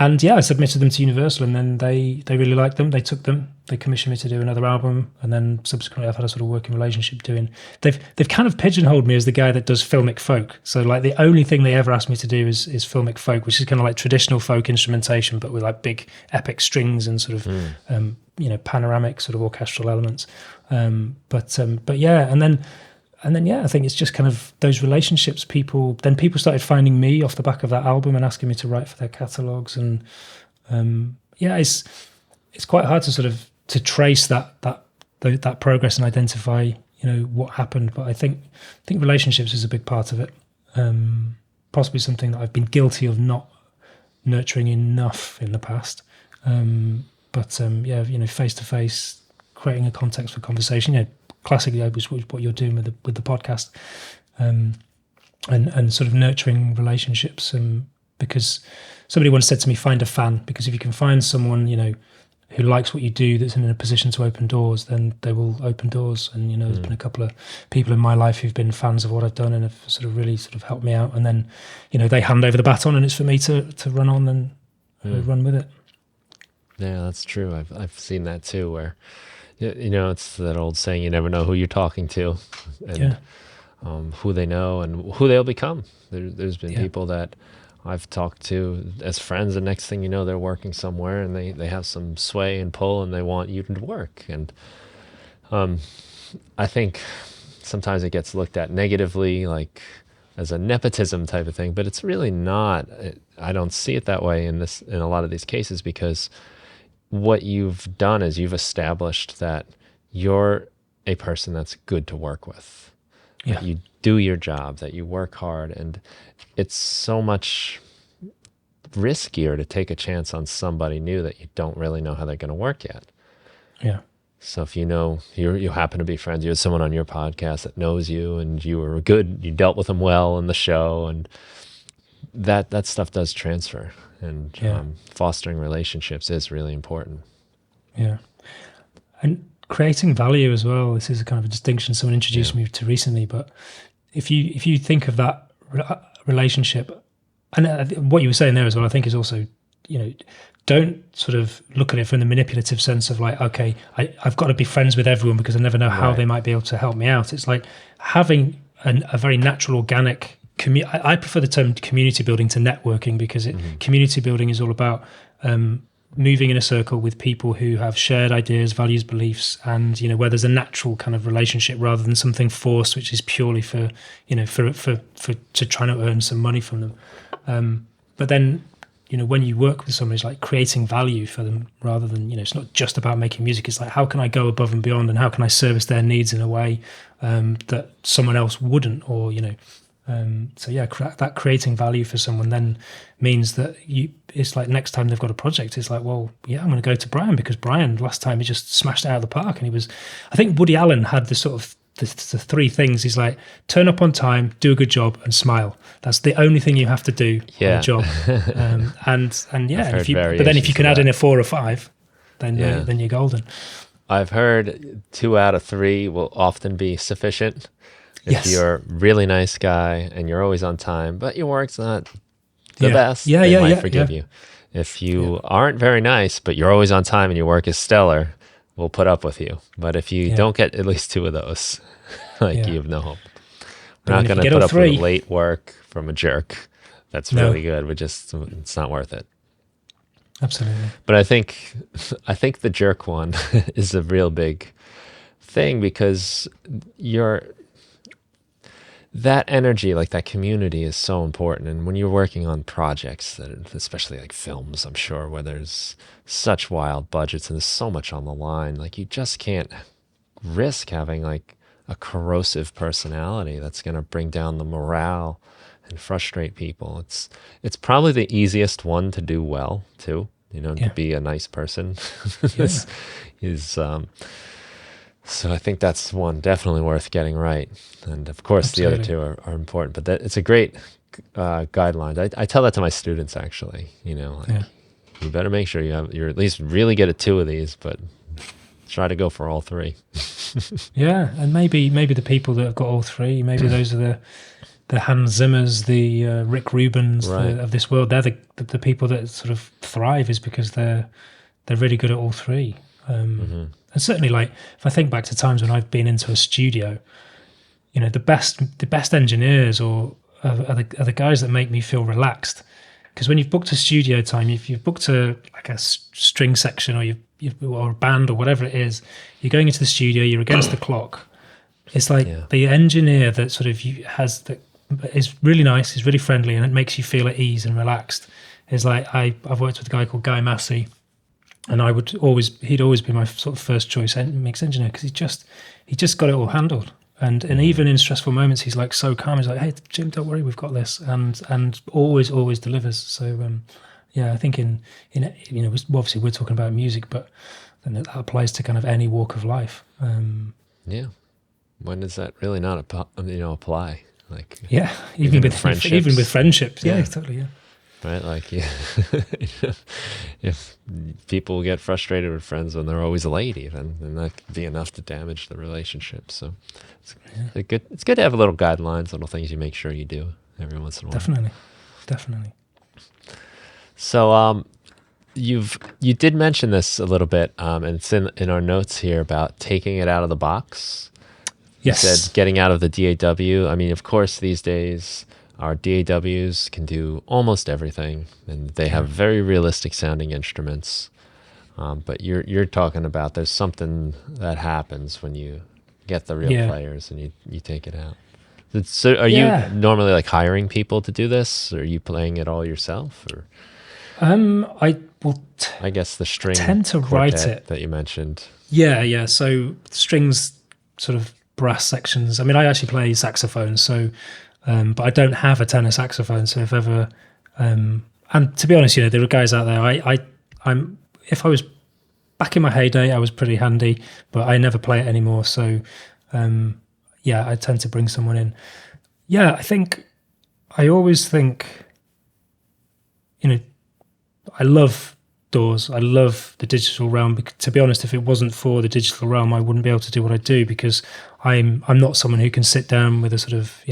[SPEAKER 2] And I submitted them to Universal, and then they really liked them. They took them. They commissioned me to do another album, and then subsequently I've had a sort of working relationship doing. They've kind of pigeonholed me as the guy that does filmic folk. So like the only thing they ever asked me to do is filmic folk, which is kind of like traditional folk instrumentation, but with like big epic strings and sort of panoramic sort of orchestral elements. But yeah, and then I think it's just kind of those relationships. People started finding me off the back of that album and asking me to write for their catalogues, and it's quite hard to sort of to trace that progress and identify what happened. But I think relationships is a big part of it. Possibly something that I've been guilty of not nurturing enough in the past. But face to face, creating a context for conversation. Classically, which what you're doing with the podcast, and sort of nurturing relationships. Because somebody once said to me, find a fan, because if you can find someone who likes what you do, that's in a position to open doors, then they will open doors. And there's been a couple of people in my life who've been fans of what I've done and have sort of really sort of helped me out. And then they hand over the baton, and it's for me to run on and run with it.
[SPEAKER 1] Yeah, that's true. I've seen that too, where it's that old saying, you never know who you're talking to, and who they know and who they'll become. There's been people that I've talked to as friends, and next thing you know, they're working somewhere and they have some sway and pull, and they want you to work. And I think sometimes it gets looked at negatively, like as a nepotism type of thing, but it's really not. I don't see it that way in a lot of these cases, because what you've done is you've established that you're a person that's good to work with. That you do your job, that you work hard, and it's so much riskier to take a chance on somebody new that you don't really know how they're going to work yet.
[SPEAKER 2] Yeah.
[SPEAKER 1] So if you happen to be friends, you had someone on your podcast that knows you, and you were good, you dealt with them well in the show, and that stuff does transfer. And fostering relationships is really important. Yeah.
[SPEAKER 2] And creating value as well. This is a kind of a distinction someone introduced me to recently. But if you think of that relationship, and what you were saying there as well, I think is also, don't sort of look at it from the manipulative sense of like, okay, I've got to be friends with everyone because I never know how they might be able to help me out. It's like having a very natural, organic. I prefer the term community building to networking, because community building is all about moving in a circle with people who have shared ideas, values, beliefs, and where there's a natural kind of relationship rather than something forced, which is purely for to try to earn some money from them. But then when you work with somebody, it's like creating value for them rather than it's not just about making music. It's like, how can I go above and beyond, and how can I service their needs in a way that someone else wouldn't, or that creating value for someone then means that it's like next time they've got a project, it's like, well, I'm going to go to Brian, because Brian last time he just smashed it out of the park. And I think Woody Allen had this sort of the 3 things. He's like, turn up on time, do a good job, and smile. That's the only thing you have to do on a job. But then if you can add in a 4 or 5, then you're golden.
[SPEAKER 1] I've heard 2 out of 3 will often be sufficient. If you're a really nice guy and you're always on time, but your work's not the best, they might forgive you. If you aren't very nice, but you're always on time and your work is stellar, we'll put up with you. But if you don't get at least 2 of those, you have no hope. We're not going to put up with late work from a jerk. That's really good. It's not worth it.
[SPEAKER 2] Absolutely.
[SPEAKER 1] But I think the jerk one is a real big thing, because that energy, like that community, is so important. And when you're working on projects, especially like films, I'm sure, where there's such wild budgets and there's so much on the line, like you just can't risk having like a corrosive personality that's going to bring down the morale and frustrate people. It's probably the easiest one to do well too, to be a nice person. So I think that's one definitely worth getting right. And of course, the other 2 are important. But it's a great guideline. I tell that to my students, actually. You better make sure you're at least really good at 2 of these, but try to go for all 3.
[SPEAKER 2] Yeah, and maybe the people that have got all 3, maybe those are the Hans Zimmers, the Rick Rubins of this world. They're the people that sort of thrive, is because they're really good at all 3. And certainly, like, if I think back to times when I've been into a studio, the best engineers are the guys that make me feel relaxed. Because when you've booked a studio time, if you've booked a string section, or a band or whatever it is, you're going into the studio, you're against the clock. It's like the engineer that sort of is really nice, is really friendly, and it makes you feel at ease and relaxed. Is like I've worked with a guy called Guy Massey. And he'd always be my sort of first choice mix engineer, because he just got it all handled. And even in stressful moments, he's like so calm. He's like, "Hey, Jim, don't worry, we've got this," and always delivers. So I think in obviously we're talking about music, but then that applies to kind of any walk of life.
[SPEAKER 1] When does that really not apply? Like
[SPEAKER 2] even with
[SPEAKER 1] friendships,
[SPEAKER 2] even with friendships, totally.
[SPEAKER 1] Right, like if people get frustrated with friends when they're always late, even, then that could be enough to damage the relationship. So it's good to have little guidelines, little things you make sure you do every once in a while.
[SPEAKER 2] Definitely.
[SPEAKER 1] So you did mention this a little bit, and it's in our notes here about taking it out of the box.
[SPEAKER 2] Yes.
[SPEAKER 1] You said getting out of the DAW. I mean, of course, these days our DAWs can do almost everything, and they have very realistic sounding instruments. But you're talking about there's something that happens when you get the real players and you take it out. So are you normally like hiring people to do this, or are you playing it all yourself? Or I guess the string
[SPEAKER 2] tend to write it
[SPEAKER 1] that you mentioned.
[SPEAKER 2] Yeah. So strings, sort of brass sections. I mean, I actually play saxophone, so. But I don't have a tenor saxophone, so if ever, and to be honest, there are guys out there. If I was back in my heyday, I was pretty handy, but I never play it anymore. So, I tend to bring someone in. Yeah, I always think, I love DAWs. I love the digital realm. To be honest, if it wasn't for the digital realm, I wouldn't be able to do what I do, because I'm not someone who can sit down with a sort of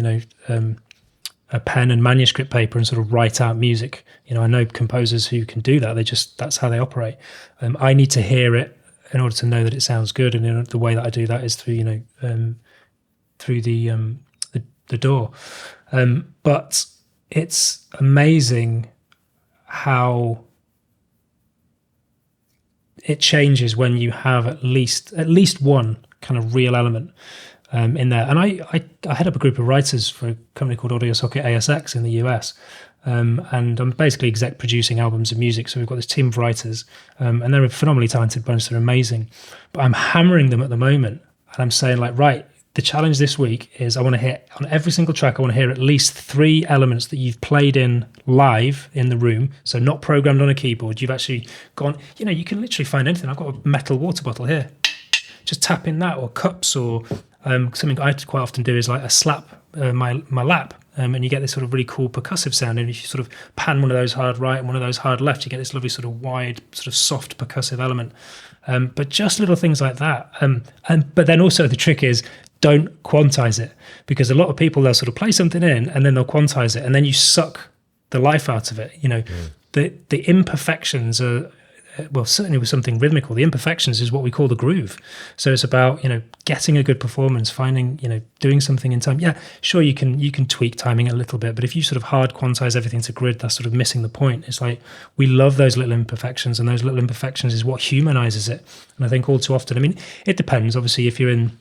[SPEAKER 2] a pen and manuscript paper and sort of write out music. I know composers who can do that. That's how they operate. I need to hear it in order to know that it sounds good, and the way that I do that is through through the DAW. But it's amazing how it changes when you have at least one kind of real element in there. And I head up a group of writers for a company called Audio Socket ASX in the US. And I'm basically exec producing albums of music. So we've got this team of writers, and they're a phenomenally talented bunch. They're amazing. But I'm hammering them at the moment. And I'm saying, like, right, the challenge this week is I want to hear, on every single track, I want to hear at least 3 elements that you've played in live in the room. So not programmed on a keyboard. You've actually gone, you can literally find anything. I've got a metal water bottle here. Just tap in that, or cups, or something I quite often do is like a slap my lap. And you get this sort of really cool percussive sound. And if you sort of pan one of those hard right and one of those hard left, you get this lovely sort of wide, sort of soft percussive element. But just little things like that. But then also the trick is, don't quantize it, because a lot of people, they'll sort of play something in and then they'll quantize it, and then you suck the life out of it. the imperfections are, well, certainly with something rhythmical, the imperfections is what we call the groove. So it's about, getting a good performance, finding, doing something in time. Yeah, sure, you can tweak timing a little bit, but if you sort of hard quantize everything to grid, that's sort of missing the point. It's like, we love those little imperfections, and those little imperfections is what humanizes it. And I think all too often, I mean, it depends. Obviously, if you're in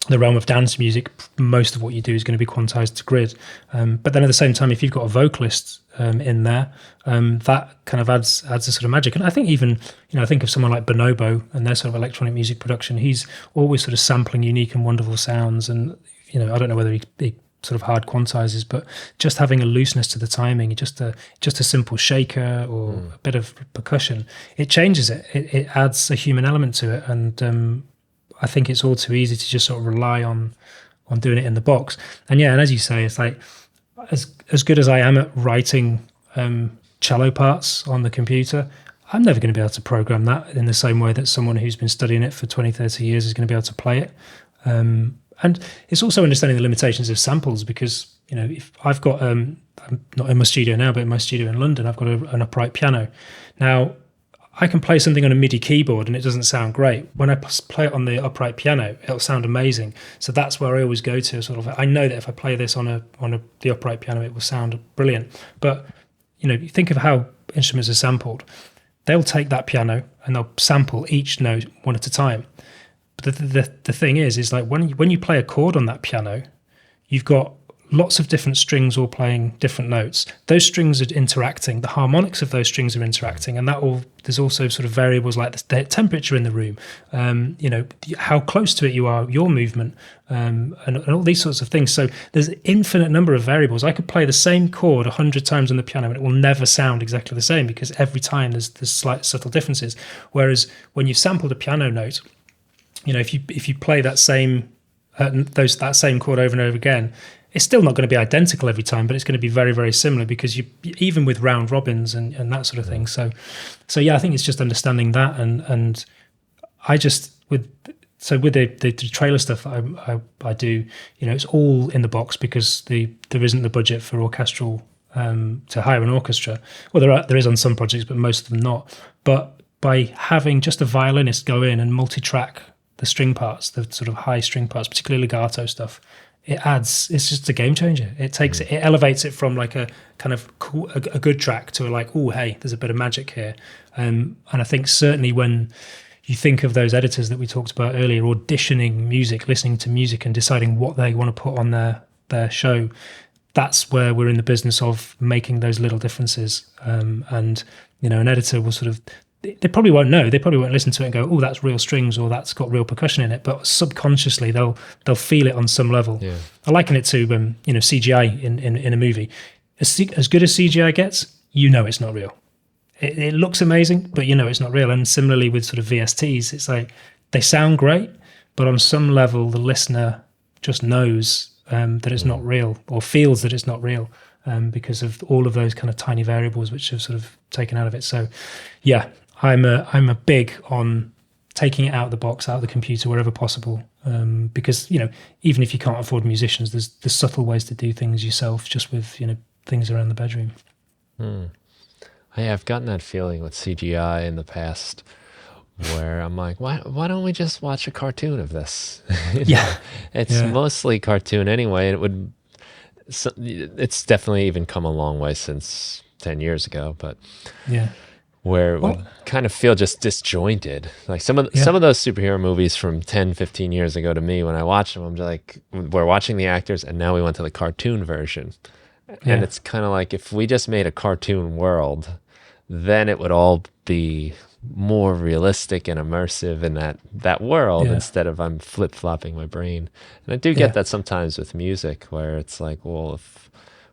[SPEAKER 2] the realm of dance music, most of what you do is going to be quantized to grid. But then at the same time, if you've got a vocalist in there, that kind of adds a sort of magic. And I think even, I think of someone like Bonobo and their sort of electronic music production. He's always sort of sampling unique and wonderful sounds. And, I don't know whether he sort of hard quantizes, but just having a looseness to the timing, just a simple shaker or a bit of percussion, it changes it. It adds a human element to it. And I think it's all too easy to just sort of rely on doing it in the box. And yeah, and as you say, it's like as good as I am at writing cello parts on the computer, I'm never going to be able to program that in the same way that someone who's been studying it for 20, 30 years is going to be able to play it. And it's also understanding the limitations of samples, because, if I've got, I'm not in my studio now, but in my studio in London, I've got an upright piano. Now, I can play something on a MIDI keyboard and it doesn't sound great. When I play it on the upright piano, it'll sound amazing. So that's where I always go to. Sort of, I know that if I play this on the upright piano, it will sound brilliant. But you think of how instruments are sampled. They'll take that piano and they'll sample each note one at a time. But the thing is like when you play a chord on that piano, you've got lots of different strings all playing different notes. Those strings are interacting. The harmonics of those strings are interacting, and there's also sort of variables like the temperature in the room, how close to it you are, your movement, and all these sorts of things. So there's an infinite number of variables. I could play the same chord 100 times on the piano and it will never sound exactly the same, because every time there's slight subtle differences. Whereas when you've sampled a piano note, if you play that same that same chord over and over again, it's still not going to be identical every time, but it's going to be very, very similar, because even with round robins and that sort of thing. So yeah, I think it's just understanding that, and I just with the trailer stuff I do, it's all in the box, because there isn't the budget for orchestral to hire an orchestra. Well, there is on some projects, but most of them not. But by having just a violinist go in and multi-track the string parts, the sort of high string parts, particularly legato stuff, it's just a game changer. It elevates it from like a kind of cool, a good track to like, oh, hey, there's a bit of magic here. And I think certainly when you think of those editors that we talked about earlier, auditioning music, listening to music and deciding what they want to put on their show, that's where we're in the business of making those little differences. And, an editor will sort of, they probably won't know. They probably won't listen to it and go, "Oh, that's real strings," or "That's got real percussion in it." But subconsciously, they'll feel it on some level. Yeah. I liken it to CGI in a movie. As good as CGI gets, it's not real. It looks amazing, but it's not real. And similarly with sort of VSTs, it's like they sound great, but on some level, the listener just knows that it's not real, or feels that it's not real. Because of all of those kind of tiny variables which have sort of taken out of it. So, yeah, I'm a big on taking it out of the box, out of the computer, wherever possible. Because even if you can't afford musicians, there's subtle ways to do things yourself, just with things around the bedroom.
[SPEAKER 1] I've gotten that feeling with CGI in the past, where I'm like, why don't we just watch a cartoon of this? It's mostly cartoon anyway, and it would. So it's definitely even come a long way since 10 years ago, but where it would kind of feel just disjointed. Like some of those superhero movies from 10, 15 years ago, to me, when I watched them, I'm just like, we're watching the actors and now we went to the cartoon version. And it's kind of like, if we just made a cartoon world, then it would all be more realistic and immersive in that world, instead of I'm flip-flopping my brain. And I do get that sometimes with music, where it's like, well, if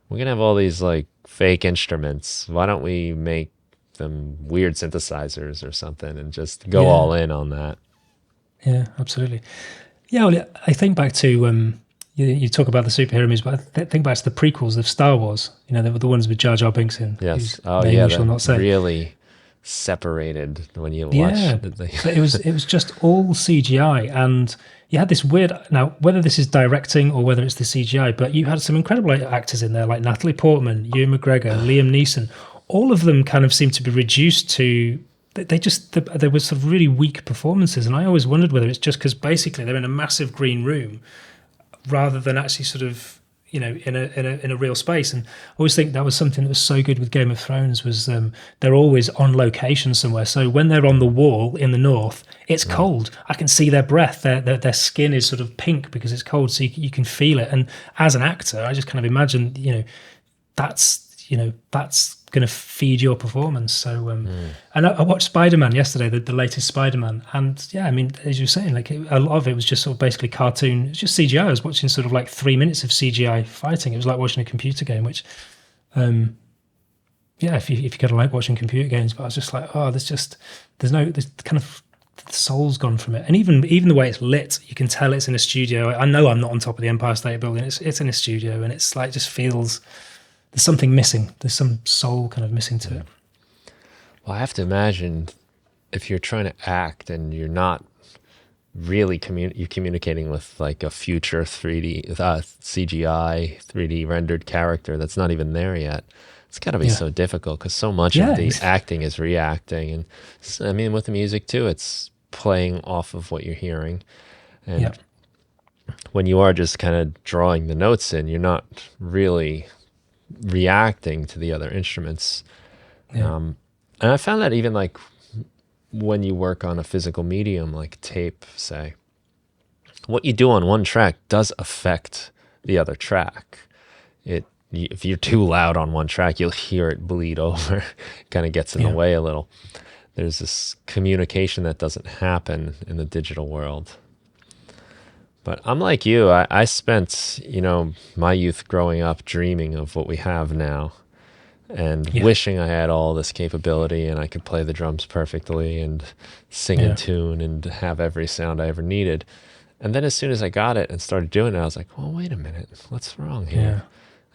[SPEAKER 1] we're gonna have all these like fake instruments, why don't we make them weird synthesizers or something and just go all in on that?
[SPEAKER 2] Yeah, absolutely. Yeah, well, I think back to you talk about the superhero movies, but I think back to the prequels of Star Wars. The ones with Jar Jar Binks in.
[SPEAKER 1] Yes. Oh yeah, shall not say. Really separated when you watch.
[SPEAKER 2] But it was just all CGI, and you had this weird, now whether this is directing or whether it's the CGI, but you had some incredible actors in there like Natalie Portman, Ewan McGregor, Liam Neeson, all of them kind of seem to be reduced to there were sort of really weak performances, and I always wondered whether it's just because basically they're in a massive green room rather than actually sort of in a real space. And I always think that was something that was so good with Game of Thrones was they're always on location somewhere. So when they're on the wall in the north, it's cold. I can see their breath. Their skin is sort of pink because it's cold, so you can feel it. And as an actor, I just kind of imagine that's going to feed your performance. So, and I watched Spider-Man yesterday, the latest Spider-Man, and yeah, I mean, as you were saying, like a lot of it was just sort of basically cartoon. It's just CGI. I was watching sort of like 3 minutes of CGI fighting. It was like watching a computer game, which, if you kind of like watching computer games, but I was just like, oh, there's kind of the soul's gone from it. And even the way it's lit, you can tell it's in a studio. I know I'm not on top of the Empire State Building. It's in a studio, and it's like just feels. There's something missing. There's some soul kind of missing to it.
[SPEAKER 1] Well, I have to imagine if you're trying to act and you're not really you're communicating with like a future 3D CGI 3D rendered character that's not even there yet. It's got to be so difficult because so much of the acting is reacting, and I mean with the music too, it's playing off of what you're hearing, and when you are just kind of drawing the notes in, you're not really reacting to the other instruments. And I found that even like when you work on a physical medium like tape, say, what you do on one track does affect the other track. If you're too loud on one track, you'll hear it bleed over. Kind of gets in the way a little. There's this communication that doesn't happen in the digital world. But I'm like you. I spent, my youth growing up dreaming of what we have now and wishing I had all this capability and I could play the drums perfectly and sing in tune and have every sound I ever needed. And then as soon as I got it and started doing it, I was like, well, wait a minute. What's wrong here? Yeah.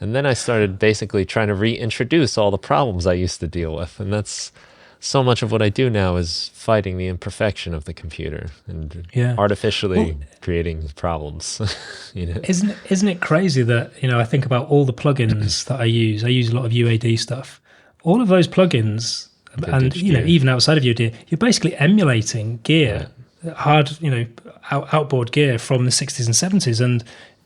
[SPEAKER 1] And then I started basically trying to reintroduce all the problems I used to deal with. And that's so much of what I do now is fighting the imperfection of the computer and artificially creating problems.
[SPEAKER 2] Isn't it crazy that I think about all the plugins that I use. I use a lot of UAD stuff. All of those plugins, and even outside of UAD, you're basically emulating gear, hard outboard gear from the 60s and 70s, and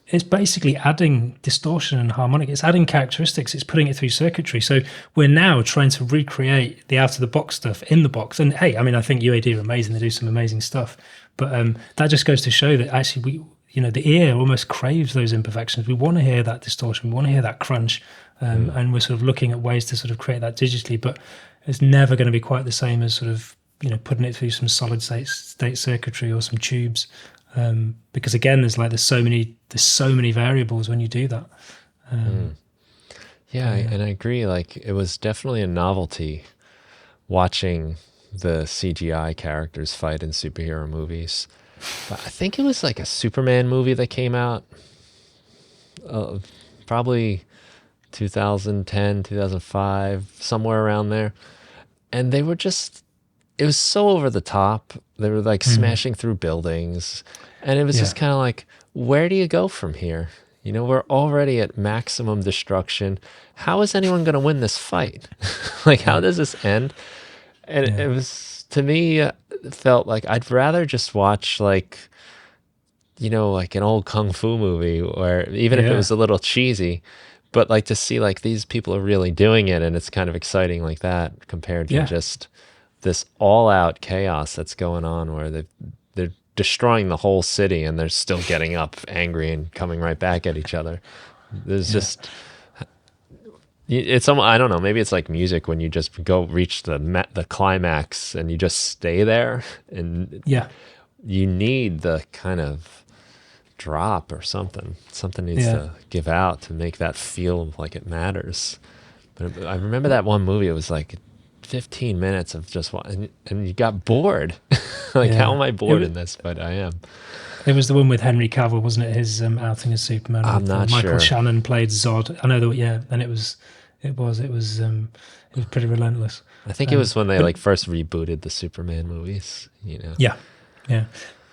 [SPEAKER 2] it's basically adding distortion and harmonic. It's adding characteristics. It's putting it through circuitry. So we're now trying to recreate the out-of-the-box stuff in the box. And hey, I mean, I think UAD are amazing. They do some amazing stuff. But that just goes to show that actually the ear almost craves those imperfections. We want to hear that distortion. We want to hear that crunch. And we're sort of looking at ways to sort of create that digitally. But it's never going to be quite the same as sort of, putting it through some solid state circuitry or some tubes. Because again, there's so many variables when you do that.
[SPEAKER 1] And I agree. Like it was definitely a novelty watching the CGI characters fight in superhero movies. But I think it was like a Superman movie that came out probably 2010, 2005, somewhere around there. And they were it was so over the top. They were like smashing through buildings. And it was just kind of like, where do you go from here? We're already at maximum destruction. How is anyone going to win this fight? Like, how does this end? And it was, to me, it felt like I'd rather just watch like an old kung fu movie, or even if it was a little cheesy, but like to see like these people are really doing it, and it's kind of exciting like that compared to just this all-out chaos that's going on where they're destroying the whole city and they're still getting up angry and coming right back at each other. There's just it's I don't know, maybe it's like music when you just go reach the climax and you just stay there, and you need the kind of drop or something needs to give out to make that feel like it matters. But I remember that one movie, it was like 15 minutes of just and you got bored. Like, how am I bored in this? But I am.
[SPEAKER 2] It was the one with Henry Cavill, wasn't it? His outing as Superman.
[SPEAKER 1] I'm not sure.
[SPEAKER 2] Michael Shannon played Zod. I know that. And it was pretty relentless.
[SPEAKER 1] I think it was when they first rebooted the Superman movies.
[SPEAKER 2] Yeah.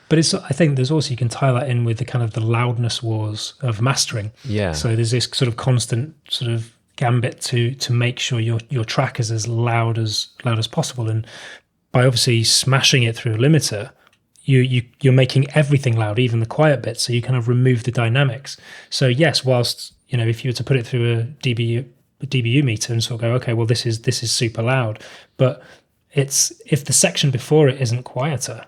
[SPEAKER 2] But I think there's also, you can tie that in with the kind of the loudness wars of mastering.
[SPEAKER 1] Yeah.
[SPEAKER 2] So there's this sort of constant sort of gambit to make sure your track is as loud as possible. And by obviously smashing it through a limiter, you're making everything loud, even the quiet bits. So you kind of remove the dynamics. So yes, whilst if you were to put it through a dBu meter and sort of go, okay, well this is super loud, but if the section before it isn't quieter,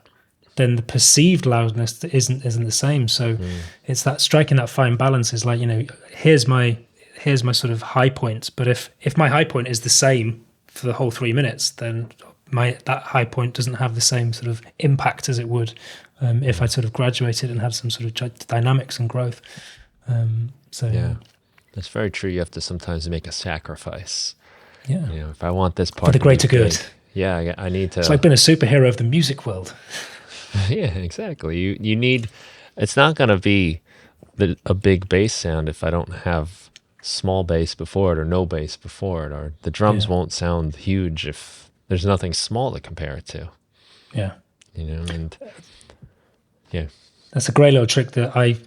[SPEAKER 2] then the perceived loudness isn't the same. So it's that striking that fine balance is like, here's my sort of high point, but if my high point is the same for the whole 3 minutes, then that high point doesn't have the same sort of impact as it would if I sort of graduated and had some sort of dynamics and growth.
[SPEAKER 1] Yeah, that's very true. You have to sometimes make a sacrifice.
[SPEAKER 2] Yeah,
[SPEAKER 1] if I want this part
[SPEAKER 2] for the greater good.
[SPEAKER 1] Yeah, I need to.
[SPEAKER 2] It's like being a superhero of the music world.
[SPEAKER 1] Yeah, exactly. You need. It's not going to be a big bass sound if I don't have small bass before it or no bass before it, or the drums won't sound huge if there's nothing small to compare it to.
[SPEAKER 2] Yeah,
[SPEAKER 1] and yeah,
[SPEAKER 2] that's a great little trick that I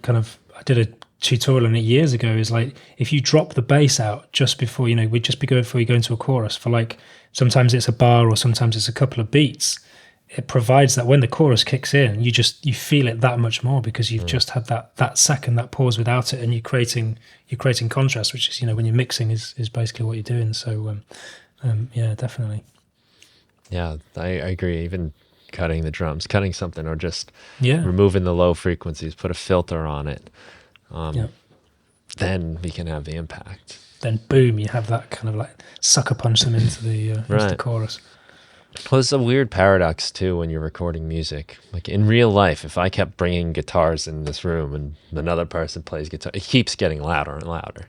[SPEAKER 2] did a tutorial on it years ago. Is like if you drop the bass out just before before you go into a chorus for like sometimes it's a bar or sometimes it's a couple of beats. It provides that when the chorus kicks in, you feel it that much more because you've just had that second, that pause without it, and you're creating contrast, which is when you're mixing is basically what you're doing. So yeah, definitely.
[SPEAKER 1] Yeah, I agree. Even cutting the drums, cutting something, or just removing the low frequencies, put a filter on it. Then we can have the impact. Then
[SPEAKER 2] boom, you have that kind of like sucker punch them into the chorus.
[SPEAKER 1] Well, it's a weird paradox too when you're recording music. Like in real life, if I kept bringing guitars in this room and another person plays guitar, it keeps getting louder and louder.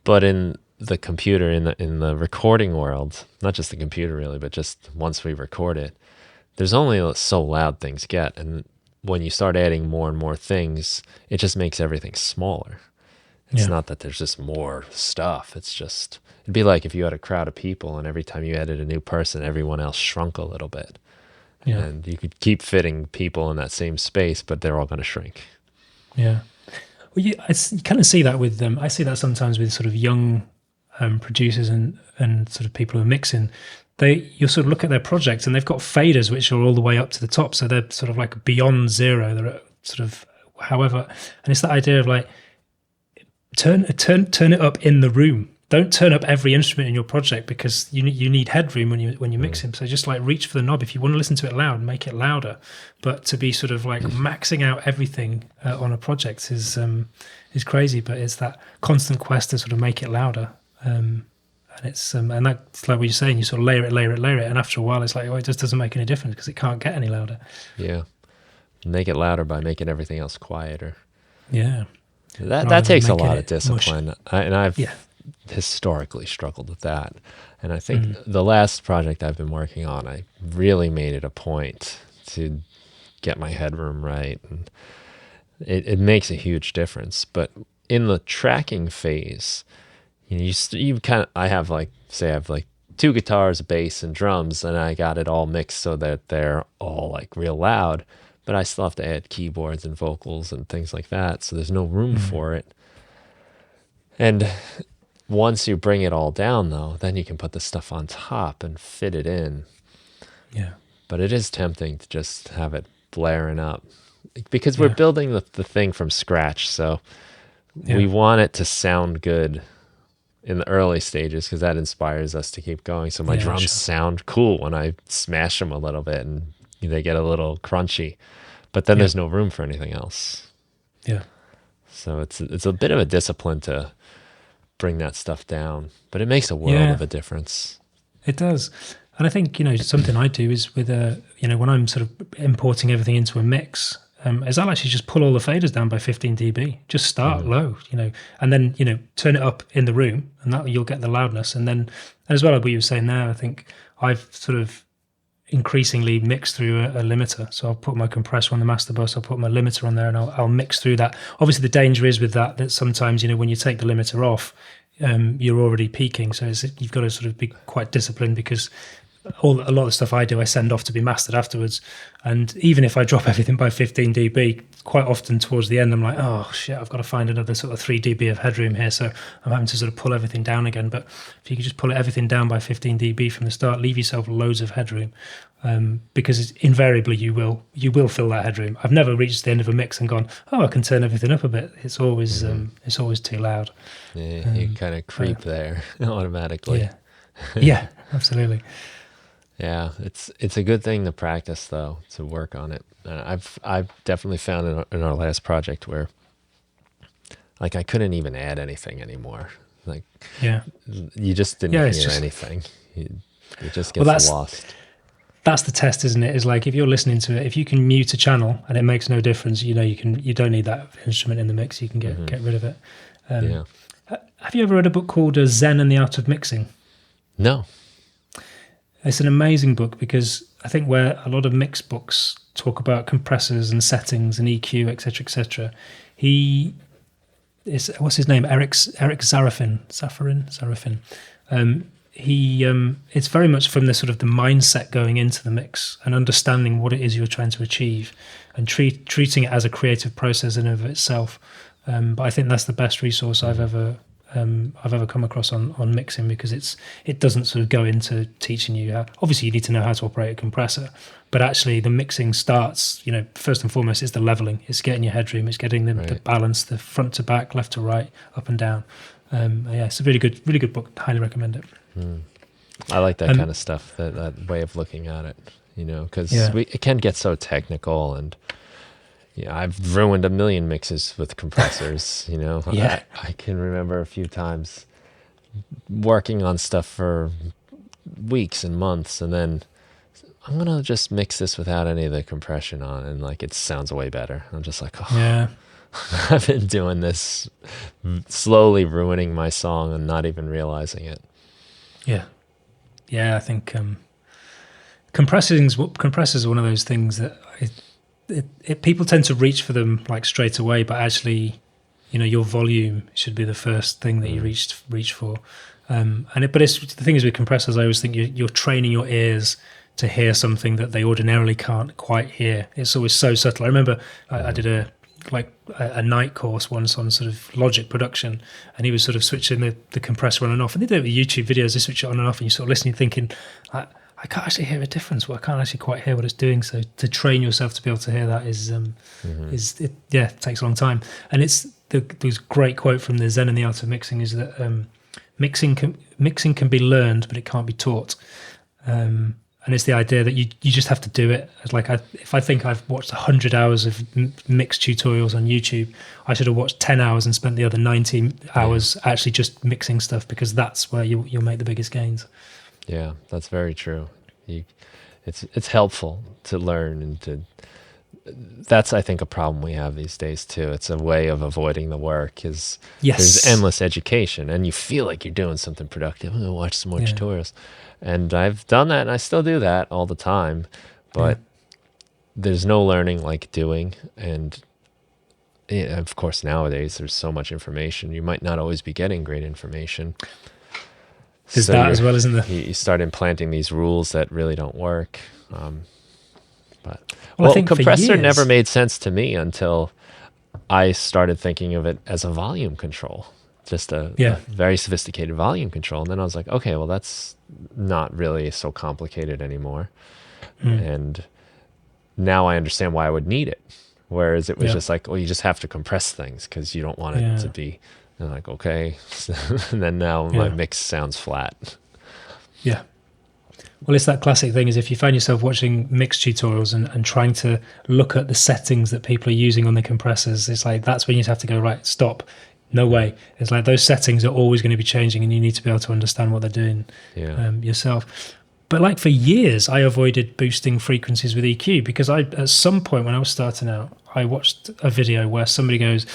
[SPEAKER 1] But in the computer, in the recording world, not just the computer really, but just once we record it, there's only so loud things get. And when you start adding more and more things, it just makes everything smaller. It's not that there's just more stuff. It's just, it'd be like if you had a crowd of people and every time you added a new person, everyone else shrunk a little bit. Yeah. And you could keep fitting people in that same space, but they're all going to shrink.
[SPEAKER 2] Yeah. Well, you kind of see that with I see that sometimes with sort of young producers and sort of people who are mixing. You'll sort of look at their projects and they've got faders which are all the way up to the top. So they're sort of like beyond zero. They're at sort of however. And it's that idea of like, turn it up in the room. Don't turn up every instrument in your project because you need headroom when you mix them. So just like reach for the knob. If you want to listen to it loud, make it louder. But to be sort of like maxing out everything on a project is crazy. But it's that constant quest to sort of make it louder. And it's and that's like what you're saying. You sort of layer it, and after a while, it's like it just doesn't make any difference because it can't get any louder.
[SPEAKER 1] Yeah, make it louder by making everything else quieter.
[SPEAKER 2] Yeah.
[SPEAKER 1] That takes a lot of discipline, and I've historically struggled with that. And I think the last project I've been working on, I really made it a point to get my headroom right, and it makes a huge difference. But in the tracking phase, you kind of, I have like two guitars, a bass, and drums, and I got it all mixed so that they're all like real loud. But I still have to add keyboards and vocals and things like that, so there's no room for it. And once you bring it all down, though, then you can put the stuff on top and fit it in.
[SPEAKER 2] Yeah.
[SPEAKER 1] But it is tempting to just have it blaring up because we're building the thing from scratch, so we want it to sound good in the early stages because that inspires us to keep going. So my drums sound cool when I smash them a little bit and they get a little crunchy, but then there's no room for anything else. Yeah. So it's a bit of a discipline to bring that stuff down, but it makes a world of a difference.
[SPEAKER 2] It does. And I think, something I do is with when I'm sort of importing everything into a mix, is I'll actually just pull all the faders down by 15 dB. Just start low, and then, turn it up in the room and that you'll get the loudness. And then as well as what you were saying now, I think I've sort of increasingly mix through a limiter. So I'll put my compressor on the master bus, I'll put my limiter on there, and I'll mix through that. Obviously the danger is with that sometimes, when you take the limiter off, you're already peaking. So you've got to sort of be quite disciplined because a lot of the stuff I do, I send off to be mastered afterwards. And even if I drop everything by 15 dB, quite often towards the end, I'm like, oh shit, I've got to find another sort of 3 dB of headroom here. So I'm having to sort of pull everything down again. But if you could just pull everything down by 15 dB from the start, leave yourself loads of headroom, because invariably you will fill that headroom. I've never reached the end of a mix and gone, oh, I can turn everything up a bit. It's always too loud.
[SPEAKER 1] Yeah, you kind of creep there automatically.
[SPEAKER 2] Yeah, yeah, absolutely.
[SPEAKER 1] Yeah, it's a good thing to practice though, to work on it. I've definitely found in our last project where like I couldn't even add anything anymore. Like you just didn't hear anything. It just gets lost.
[SPEAKER 2] That's the test, isn't it? Is like if you're listening to it, if you can mute a channel and it makes no difference, you don't need that instrument in the mix. You can get rid of it. Have you ever read a book called Zen and the Art of Mixing?
[SPEAKER 1] No.
[SPEAKER 2] It's an amazing book because I think where a lot of mix books talk about compressors and settings and EQ, etc., etc. What's his name? Eric Zarafin. It's very much from the sort of the mindset going into the mix and understanding what it is you're trying to achieve and treating it as a creative process in and of itself. But I think that's the best resource I've ever come across on mixing, because it doesn't sort of go into teaching you how. Obviously, you need to know how to operate a compressor, but actually the mixing starts. First and foremost is the leveling. It's getting your headroom. It's getting the balance, the front to back, left to right, up and down. It's a really good book. Highly recommend it.
[SPEAKER 1] I like that kind of stuff. That way of looking at it. Because it can get so technical and. Yeah, I've ruined a million mixes with compressors, I can remember a few times working on stuff for weeks and months, and then I'm going to just mix this without any of the compression on, and like it sounds way better. I'm just like, I've been doing this, slowly ruining my song and not even realizing it.
[SPEAKER 2] Yeah, I think compressors are one of those things that people tend to reach for them like straight away, but actually, your volume should be the first thing that you reach for. But the thing is with compressors, I always think you're training your ears to hear something that they ordinarily can't quite hear. It's always so subtle. I remember I did a night course once on sort of Logic production, and he was sort of switching the compressor on and off. And they do it with YouTube videos. They switch it on and off, and you sort of listening, thinking, I can't actually hear a difference. Well, I can't actually quite hear what it's doing. So to train yourself to be able to hear that it takes a long time. And it's there's a great quote from the Zen and the Art of Mixing is that mixing can be learned, but it can't be taught. And it's the idea that you just have to do it. It's like if I think I've watched 100 hours of mix tutorials on YouTube, I should have watched 10 hours and spent the other 90 hours actually just mixing stuff, because that's where you'll make the biggest gains.
[SPEAKER 1] Yeah, that's very true. It's helpful to learn, and that's, I think, a problem we have these days too. It's a way of avoiding the work. There's endless education, and you feel like you're doing something productive. I'm gonna watch some more tutorials, and I've done that, and I still do that all the time. But there's no learning like doing, and of course nowadays there's so much information. You might not always be getting great information.
[SPEAKER 2] There's that as well, isn't there?
[SPEAKER 1] You start implanting these rules that really don't work.
[SPEAKER 2] I think
[SPEAKER 1] compressor never made sense to me until I started thinking of it as a volume control, just a very sophisticated volume control. And then I was like, okay, well, that's not really so complicated anymore. And now I understand why I would need it. Whereas it was just like, well, you just have to compress things because you don't want it to be. And I'm like, okay. And then now my mix sounds flat. Yeah.
[SPEAKER 2] Well, it's that classic thing is if you find yourself watching mix tutorials and trying to look at the settings that people are using on the compressors, it's like that's when you have to go, right, stop. No way. It's like those settings are always going to be changing, and you need to be able to understand what they're doing yourself. But like for years, I avoided boosting frequencies with EQ because at some point when I was starting out, I watched a video where somebody goes,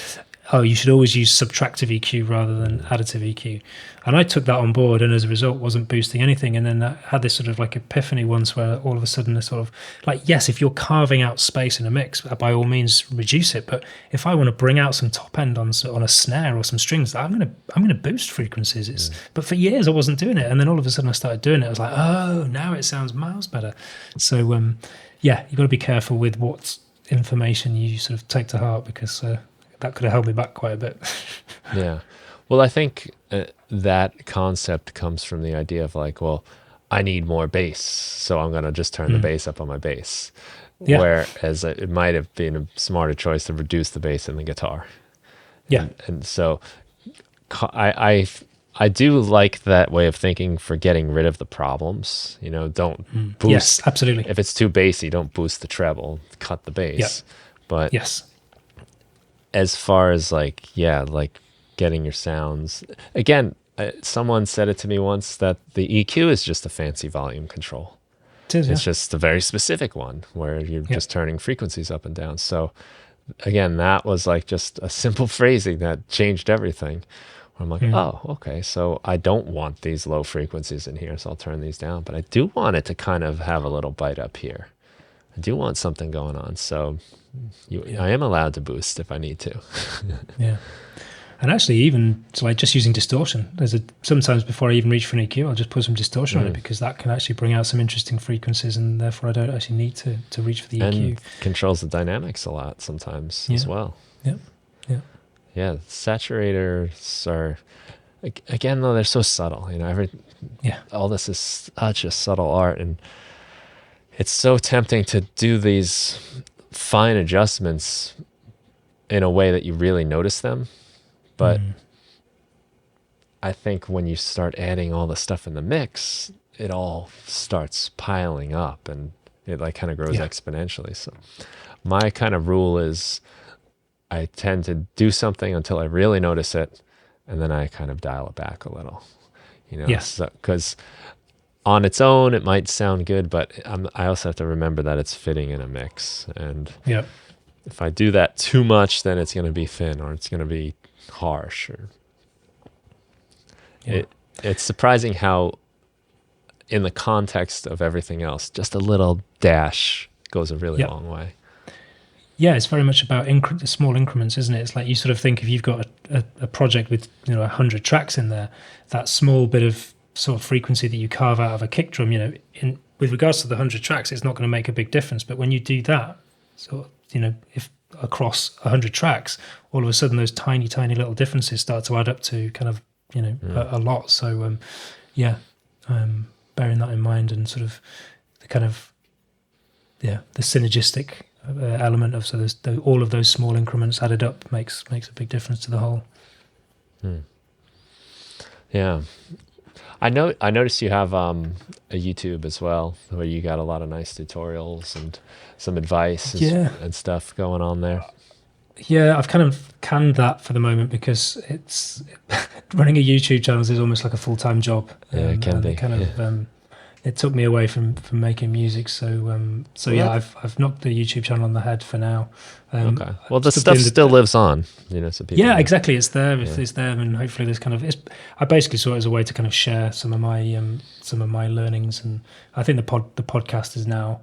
[SPEAKER 2] oh, you should always use subtractive EQ rather than additive EQ. And I took that on board, and as a result wasn't boosting anything. And then I had this sort of like epiphany once where all of a sudden this sort of like, yes, if you're carving out space in a mix, by all means reduce it. But if I want to bring out some top end on a snare or some strings, I'm gonna boost frequencies. But for years I wasn't doing it, and then all of a sudden I started doing it. I was like, oh, now it sounds miles better. So yeah, you've got to be careful with what information you sort of take to heart, because that could have held me back quite a bit.
[SPEAKER 1] Yeah. Well, I think that concept comes from the idea of like, well, I need more bass, so I'm going to just turn the bass up on my bass.
[SPEAKER 2] Yeah.
[SPEAKER 1] Whereas it might have been a smarter choice to reduce the bass in the guitar.
[SPEAKER 2] Yeah.
[SPEAKER 1] And so I do like that way of thinking for getting rid of the problems. You know, don't boost.
[SPEAKER 2] Yes, absolutely.
[SPEAKER 1] If it's too bassy, don't boost the treble, cut the bass.
[SPEAKER 2] Yeah.
[SPEAKER 1] But
[SPEAKER 2] yes,
[SPEAKER 1] as far as like, yeah, like getting your sounds, again, someone said it to me once that the EQ is just a fancy volume control.
[SPEAKER 2] it is.
[SPEAKER 1] It's just a very specific one where you're just turning frequencies up and down. So again, that was like just a simple phrasing that changed everything. Where I'm like, oh, okay, so I don't want these low frequencies in here, so I'll turn these down. But I do want it to kind of have a little bite up here. I do want something going on. So I am allowed to boost if I need to.
[SPEAKER 2] Yeah. And actually, even so, like just using distortion, sometimes before I even reach for an EQ, I'll just put some distortion on it, because that can actually bring out some interesting frequencies, and therefore I don't actually need to reach for the EQ.
[SPEAKER 1] And controls the dynamics a lot sometimes as well.
[SPEAKER 2] Yep. Yeah.
[SPEAKER 1] Yeah, saturators are, again, though, they're so subtle. You know, all this is such a subtle art, and it's so tempting to do these fine adjustments in a way that you really notice them. But I think when you start adding all the stuff in the mix, it all starts piling up, and it like kind of grows exponentially. So my kind of rule is I tend to do something until I really notice it, and then I kind of dial it back a little, you know, because on its own, it might sound good, but I also have to remember that it's fitting in a mix. And if I do that too much, then it's going to be thin, or it's going to be harsh. Or it's surprising how, in the context of everything else, just a little dash goes a really long way.
[SPEAKER 2] Yeah, it's very much about small increments, isn't it? It's like you sort of think if you've got a project with 100 tracks in there, that small bit of sort of frequency that you carve out of a kick drum, with regards to the 100 tracks, it's not going to make a big difference. But when you do that, if across 100 tracks, all of a sudden those tiny little differences start to add up to kind of a lot. So bearing that in mind, and sort of the kind of the synergistic element of all of those small increments added up makes a big difference to the whole.
[SPEAKER 1] Yeah, I noticed you have a YouTube as well, where you got a lot of nice tutorials and some advice and stuff going on there.
[SPEAKER 2] Yeah, I've kind of canned that for the moment, because it's running a YouTube channel is almost like a full-time job.
[SPEAKER 1] It can be.
[SPEAKER 2] It took me away from making music, so I've knocked the YouTube channel on the head for now.
[SPEAKER 1] Okay. Well, the stuff still lives on, so people.
[SPEAKER 2] Yeah, exactly. It's there. It's there, and hopefully there's kind of. I basically saw it as a way to kind of share some of my learnings, and I think the podcast is now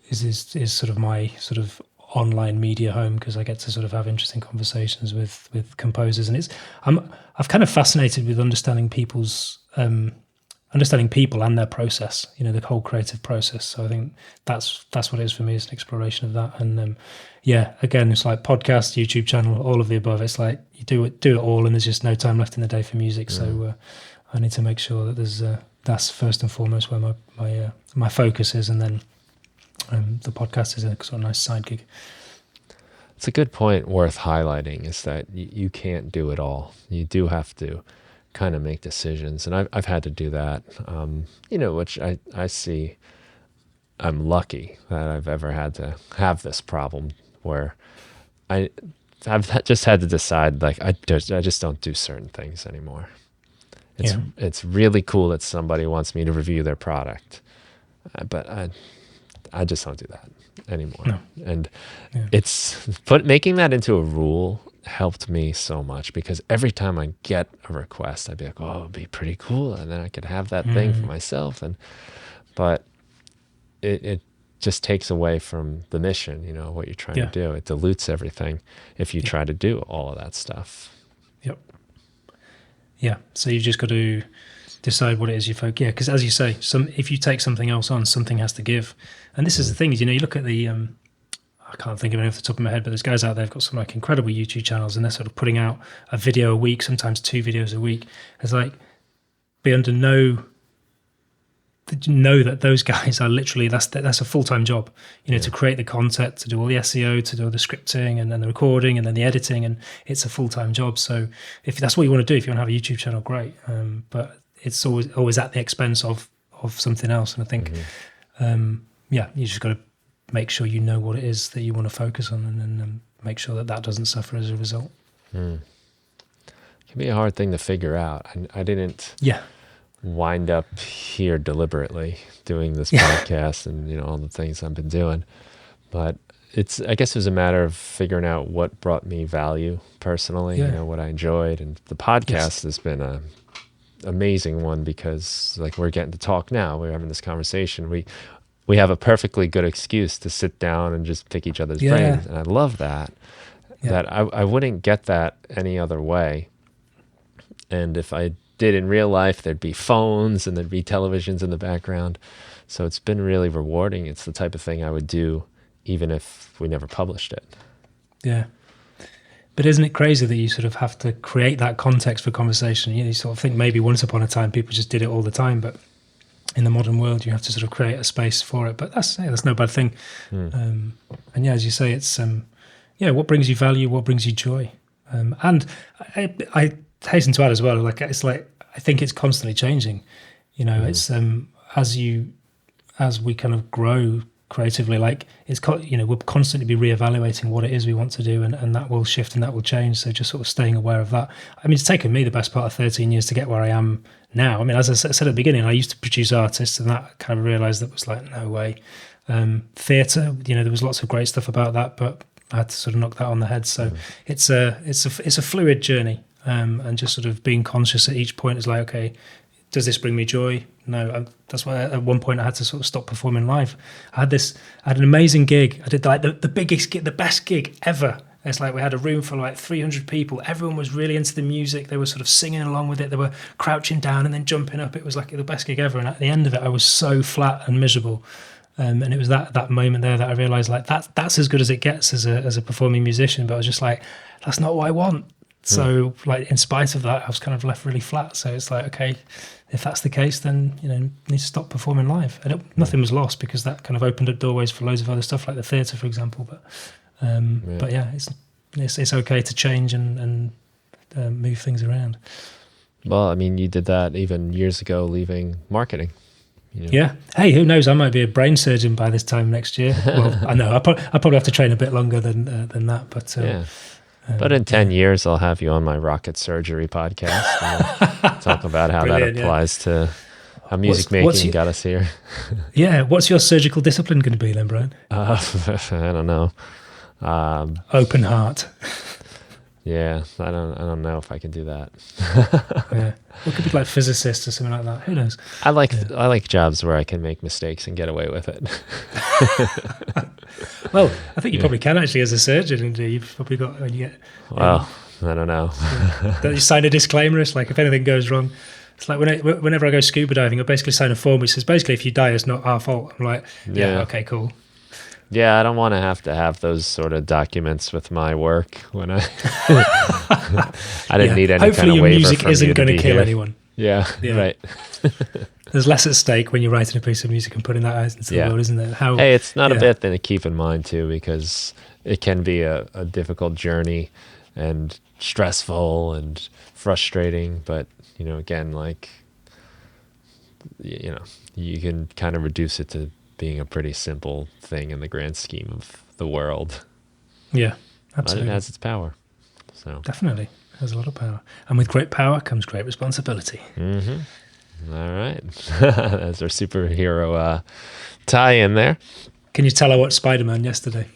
[SPEAKER 2] is sort of my sort of online media home, because I get to sort of have interesting conversations with composers, and I've kind of fascinated with understanding people and their process, the whole creative process. So I think that's what it is for me, is an exploration of that. And again, it's like podcast, YouTube channel, all of the above. It's like you do it all, and there's just no time left in the day for music. So I need to make sure that that's first and foremost where my focus is, and then the podcast is a sort of nice side gig.
[SPEAKER 1] It's a good point worth highlighting, is that you can't do it all. You do have to kind of make decisions, and I've had to do that, which I see. I'm lucky that I've ever had to have this problem where I've just had to decide, like, I just don't do certain things anymore. It's really cool that somebody wants me to review their product, but I just don't do that anymore.
[SPEAKER 2] No.
[SPEAKER 1] And
[SPEAKER 2] Yeah.
[SPEAKER 1] it's making that into a rule helped me so much, because every time I get a request, I'd be like, oh, it'd be pretty cool, and then I could have that thing for myself. But it just takes away from the mission, what you're trying to do. It dilutes everything if you try to do all of that stuff.
[SPEAKER 2] Yep. Yeah. So you've just got to decide what it is you focus. Yeah, because as you say, if you take something else on, something has to give. And this is the thing is, you look at the I can't think of it off the top of my head, but there's guys out there who've got some like incredible YouTube channels, and they're sort of putting out a video a week, sometimes 2 videos a week. It's like, be under know that those guys are literally, that's a full-time job, to create the content, to do all the SEO, to do all the scripting, and then the recording, and then the editing, and it's a full-time job. So if that's what you want to do, if you want to have a YouTube channel, great. But it's always at the expense of something else. And I think, you just got to make sure you know what it is that you want to focus on, and then make sure that doesn't suffer as a result.
[SPEAKER 1] It can be a hard thing to figure out. I didn't wind up here deliberately doing this podcast and all the things I've been doing, but I guess it was a matter of figuring out what brought me value personally, what I enjoyed. And the podcast has been a amazing one, because like we're getting to talk now, we're having this conversation, we have a perfectly good excuse to sit down and just pick each other's brains. And I love that. That I wouldn't get that any other way. And if I did in real life, there'd be phones and there'd be televisions in the background. So it's been really rewarding. It's the type of thing I would do even if we never published it.
[SPEAKER 2] Yeah. But isn't it crazy that you sort of have to create that context for conversation? You sort of think maybe once upon a time people just did it all the time, but in the modern world, you have to sort of create a space for it. But that's no bad thing. And as you say, it's what brings you value, what brings you joy. And I hasten to add as well, like it's like I think it's constantly changing. It's as we kind of grow creatively, like we'll constantly be reevaluating what it is we want to do, and that will shift and that will change. So just sort of staying aware of that. I mean, it's taken me the best part of 13 years to get where I am now. I mean, as I said at the beginning, I used to produce artists, and that kind of realized that was like, no way. Theatre, there was lots of great stuff about that, but I had to sort of knock that on the head. So it's a fluid journey, and just sort of being conscious at each point is like, okay, does this bring me joy? No. That's why at one point I had to sort of stop performing live. I had an amazing gig. I did like the biggest gig, the best gig ever. It's like we had a room for like 300 people. Everyone was really into the music. They were sort of singing along with it. They were crouching down and then jumping up. It was like the best gig ever. And at the end of it, I was so flat and miserable. And it was that moment there that I realized like that's as good as it gets as a performing musician. But I was just like, that's not what I want. So like in spite of that, I was kind of left really flat. So it's like, okay, if that's the case, then need to stop performing live. Nothing was lost, because that kind of opened up doorways for loads of other stuff like the theatre, for example. But it's okay to change and move things around.
[SPEAKER 1] Well, I mean, you did that even years ago, leaving marketing.
[SPEAKER 2] Yeah. Hey, who knows? I might be a brain surgeon by this time next year. Well, I know I probably have to train a bit longer than that. But
[SPEAKER 1] but in 10 years, I'll have you on my rocket surgery podcast. And talk about how that applies to how music making got us here.
[SPEAKER 2] What's your surgical discipline going to be then, Brian?
[SPEAKER 1] I don't know.
[SPEAKER 2] Open heart.
[SPEAKER 1] Yeah, I don't know if I can do that.
[SPEAKER 2] It could be like physicist or something like that. Who knows?
[SPEAKER 1] I like jobs where I can make mistakes and get away with it.
[SPEAKER 2] Well, I think you probably can actually as a surgeon. And you've probably got when you get.
[SPEAKER 1] Well, I don't know.
[SPEAKER 2] Don't you sign a disclaimer? It's like if anything goes wrong. It's like whenever I go scuba diving, I basically sign a form which says basically if you die, it's not our fault. I'm like, okay, cool.
[SPEAKER 1] Yeah, I don't want to have those sort of documents with my work when I I didn't need any kind of waiver from you to be here. Hopefully your music isn't going to kill anyone. Yeah, right.
[SPEAKER 2] There's less at stake when you're writing a piece of music and putting that out into the world, isn't there?
[SPEAKER 1] Hey, it's not a bad thing to keep in mind too, because it can be a difficult journey and stressful and frustrating. But again, like you can kind of reduce it to being a pretty simple thing in the grand scheme of the world. Yeah, absolutely. But it has its power. So
[SPEAKER 2] definitely has a lot of power, and with great power comes great responsibility.
[SPEAKER 1] All right, that's our superhero tie in there.
[SPEAKER 2] Can you tell I watched Spider-Man yesterday?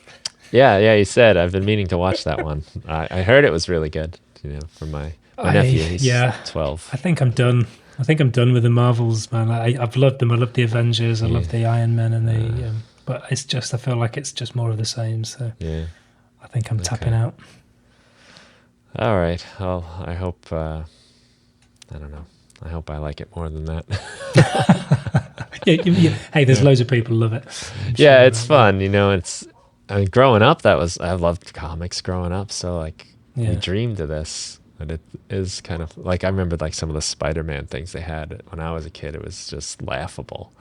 [SPEAKER 1] Yeah, you said. I've been meaning to watch that one. I heard it was really good, from my nephew. He's 12.
[SPEAKER 2] I think I'm done. I think I'm done with the Marvels, man. I've loved them. I love the Avengers. I love the Iron Man and the... but it's just, I feel like it's just more of the same. So I think I'm tapping out.
[SPEAKER 1] All right. Well, I hope... I don't know. I hope I like it more than that.
[SPEAKER 2] Hey, there's loads of people who love it.
[SPEAKER 1] Yeah, it's fun. Growing up, I loved comics growing up. So we dreamed of this, and it is kind of like, I remember like some of the Spider-Man things they had when I was a kid. It was just laughable.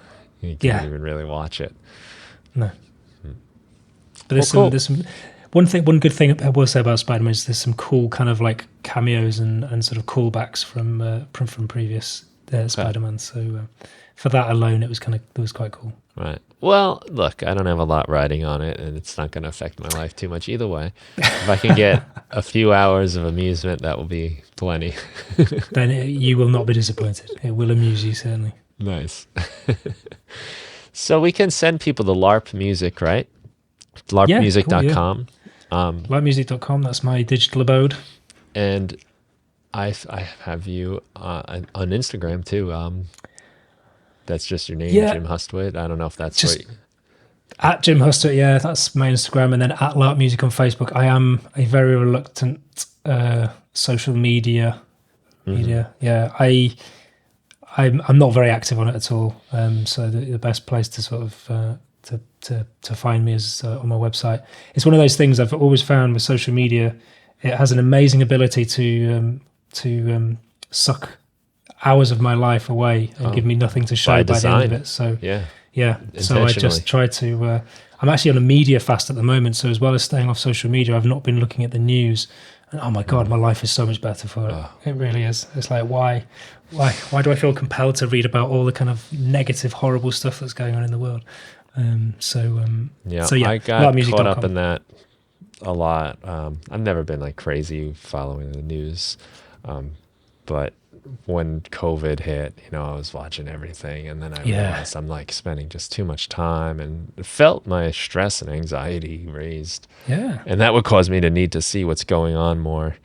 [SPEAKER 1] You can't even really watch it.
[SPEAKER 2] No. But there's some one good thing I will say about Spider-Man is there's some cool kind of like cameos and sort of callbacks from previous Spider-Man. So for that alone, it was quite cool.
[SPEAKER 1] Right. Well, look, I don't have a lot riding on it, and it's not going to affect my life too much either way. If I can get a few hours of amusement, that will be plenty.
[SPEAKER 2] Then you will not be disappointed. It will amuse you, certainly.
[SPEAKER 1] Nice. So we can send people the LARP music, right? LARPmusic.com.
[SPEAKER 2] LARPmusic.com, that's my digital abode.
[SPEAKER 1] And I have you on Instagram too. That's just your name, Jim Hustwit. I don't know if that's just
[SPEAKER 2] at Jim Hustwit. Yeah, that's my Instagram, and then at LARP Music on Facebook. I am a very reluctant social media. Yeah, I'm not very active on it at all. So the best place to sort of to find me is on my website. It's one of those things I've always found with social media. It has an amazing ability to suck hours of my life away and give me nothing to show by the end of it. So so I just try to I'm actually on a media fast at the moment, so as well as staying off social media, I've not been looking at the news, and oh my god, my life is so much better for it. It really is. It's like, why do I feel compelled to read about all the kind of negative, horrible stuff that's going on in the world?
[SPEAKER 1] I got caught up in that a lot. I've never been like crazy following the news, but when COVID hit, I was watching everything, and then I realized I'm like spending just too much time, and felt my stress and anxiety raised.
[SPEAKER 2] Yeah,
[SPEAKER 1] and that would cause me to need to see what's going on more.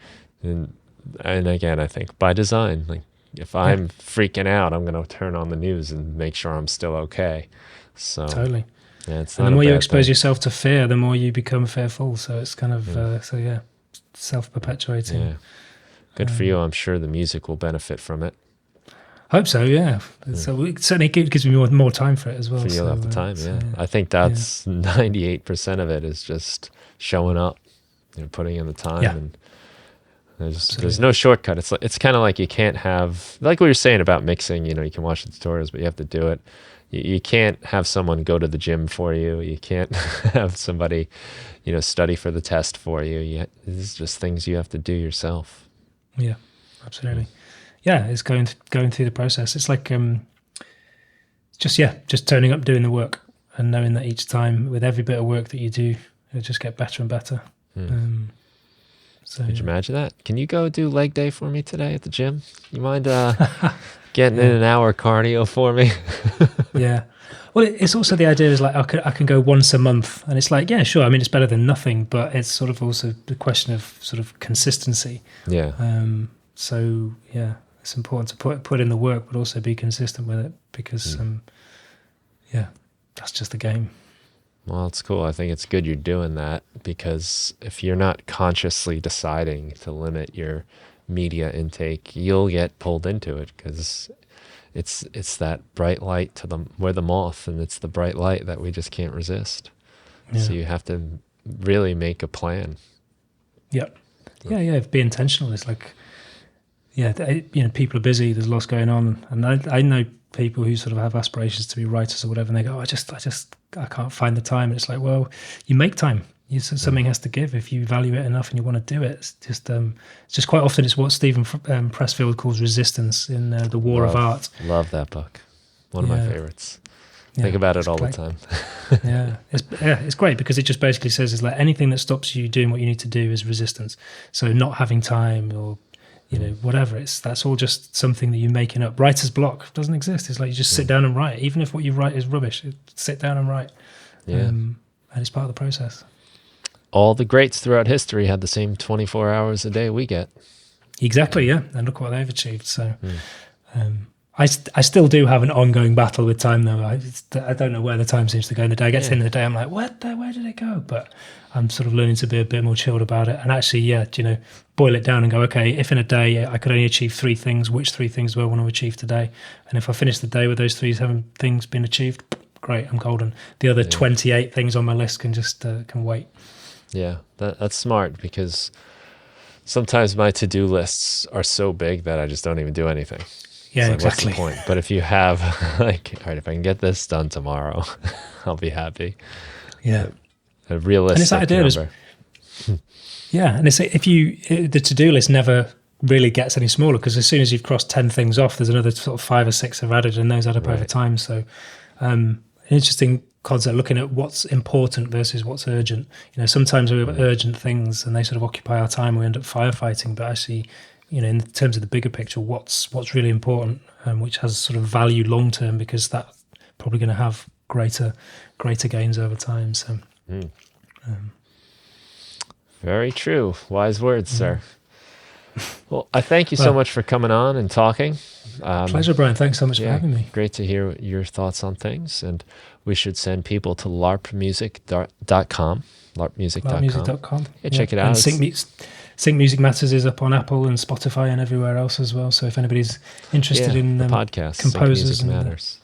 [SPEAKER 1] And again, I think by design, like if I'm freaking out, I'm going to turn on the news and make sure I'm still okay. So
[SPEAKER 2] totally.
[SPEAKER 1] Yeah, it's
[SPEAKER 2] and the more you expose yourself to fear, the more you become fearful. So it's kind of self-perpetuating.
[SPEAKER 1] Yeah. Good for you. I'm sure the music will benefit from it.
[SPEAKER 2] Hope so, yeah. So it certainly gives me more time for it as well.
[SPEAKER 1] So you'll have the time, I think that's 98% of it is just showing up, putting in the time, and there's no shortcut. It's kind of like you can't have, like we were saying about mixing. You can watch the tutorials, but you have to do it. You can't have someone go to the gym for you. You can't have somebody, study for the test for you. It's just things you have to do yourself.
[SPEAKER 2] Yeah, absolutely. Yeah, it's going through the process. It's like just turning up, doing the work, and knowing that each time, with every bit of work that you do, it'll just get better and better.
[SPEAKER 1] Could you imagine that? Can you go do leg day for me today at the gym? You mind getting in an hour cardio for me?
[SPEAKER 2] Yeah. Well, it's also the idea is like I can go once a month, and it's like, yeah, sure. I mean, it's better than nothing, but it's sort of also the question of sort of consistency.
[SPEAKER 1] Yeah.
[SPEAKER 2] So yeah, it's important to put in the work, but also be consistent with it, because that's just the game.
[SPEAKER 1] Well, it's cool. I think it's good you're doing that, because if you're not consciously deciding to limit your media intake, you'll get pulled into it, because it's that bright light we're the moth, and it's the bright light that we just can't resist. Yeah. So you have to really make a plan. Yep.
[SPEAKER 2] Yeah. Be intentional. It's like, people are busy. There's lots going on, and I know people who sort of have aspirations to be writers or whatever, and they go, I can't find the time. And it's like, well, you make time. Something has to give if you value it enough and you want to do it. It's just quite often it's what Stephen Pressfield calls resistance in The War of Art.
[SPEAKER 1] Love that book. One of my favorites. Think about it all the time.
[SPEAKER 2] It's great, because it just basically says it's like anything that stops you doing what you need to do is resistance. So not having time or whatever, that's all just something that you're making up. Writer's block doesn't exist. It's like you just sit down and write, even if what you write is rubbish. Sit down and write. And it's part of the process.
[SPEAKER 1] All the greats throughout history had the same 24 hours a day we get.
[SPEAKER 2] Exactly, yeah. And look what they've achieved. So I still do have an ongoing battle with time, though. I don't know where the time seems to go in the day. I get to the end of the day, I'm like, where did it go? But I'm sort of learning to be a bit more chilled about it. And actually, boil it down and go, okay, if in a day I could only achieve 3 things, which 3 things do I want to achieve today? And if I finish the day with those 7 things being achieved, great, I'm golden. The other 28 things on my list can just can wait.
[SPEAKER 1] Yeah, that's smart, because sometimes my to-do lists are so big that I just don't even do anything.
[SPEAKER 2] Yeah,
[SPEAKER 1] like,
[SPEAKER 2] exactly.
[SPEAKER 1] What's the point? But if you have like, all right, if I can get this done tomorrow, I'll be happy.
[SPEAKER 2] Yeah.
[SPEAKER 1] A realistic
[SPEAKER 2] and it's
[SPEAKER 1] number.
[SPEAKER 2] Yeah, and it's the to-do list never really gets any smaller, because as soon as you've crossed 10 things off, there's another sort of 5 or 6 have added, and those add up over time. So an interesting concept, looking at what's important versus what's urgent. Sometimes we have urgent things and they sort of occupy our time, we end up firefighting, but actually, in terms of the bigger picture, what's really important, which has sort of value long term, because that's probably going to have greater gains over time. So
[SPEAKER 1] very true. Wise words, sir. Well, I thank you so much for coming on and talking.
[SPEAKER 2] Pleasure, Brian. Thanks so much for having me.
[SPEAKER 1] Great to hear your thoughts on things. And we should send people to larpmusic.com. larpmusic.com. Yeah, check it out.
[SPEAKER 2] And Sync Music Matters is up on Apple and Spotify and everywhere else as well. So if anybody's interested in
[SPEAKER 1] the podcast,
[SPEAKER 2] composers
[SPEAKER 1] Sync Music
[SPEAKER 2] and
[SPEAKER 1] Matters.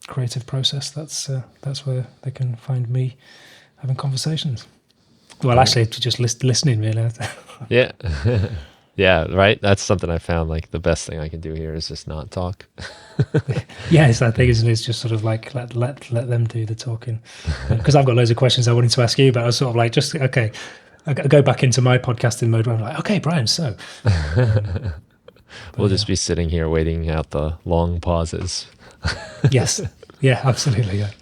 [SPEAKER 2] Creative process, that's where they can find me having conversations. Well, actually, just listening, really.
[SPEAKER 1] Yeah. Yeah, right. That's something I found, like, the best thing I can do here is just not talk.
[SPEAKER 2] Yeah, it's that thing, isn't it? It's just sort of like let them do the talking. Because I've got loads of questions I wanted to ask you, but I was sort of like, just okay, I go back into my podcasting mode where I'm like, okay, Brian, so
[SPEAKER 1] we'll just be sitting here waiting out the long pauses.
[SPEAKER 2] Yes. Yeah, absolutely. Yeah.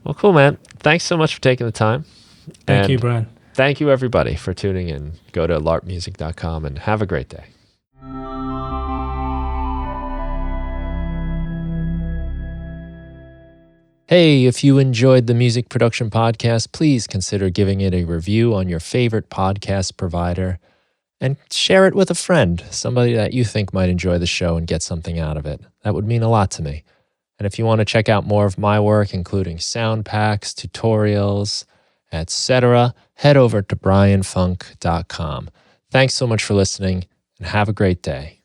[SPEAKER 1] Well, cool, man. Thanks so much for taking the time.
[SPEAKER 2] Thank you, Brian.
[SPEAKER 1] Thank you, everybody, for tuning in. Go to larpmusic.com and have a great day. Hey, if you enjoyed the Music Production Podcast, please consider giving it a review on your favorite podcast provider and share it with a friend, somebody that you think might enjoy the show and get something out of it. That would mean a lot to me. And if you want to check out more of my work, including sound packs, tutorials, etc., head over to brianfunk.com. Thanks so much for listening, and have a great day.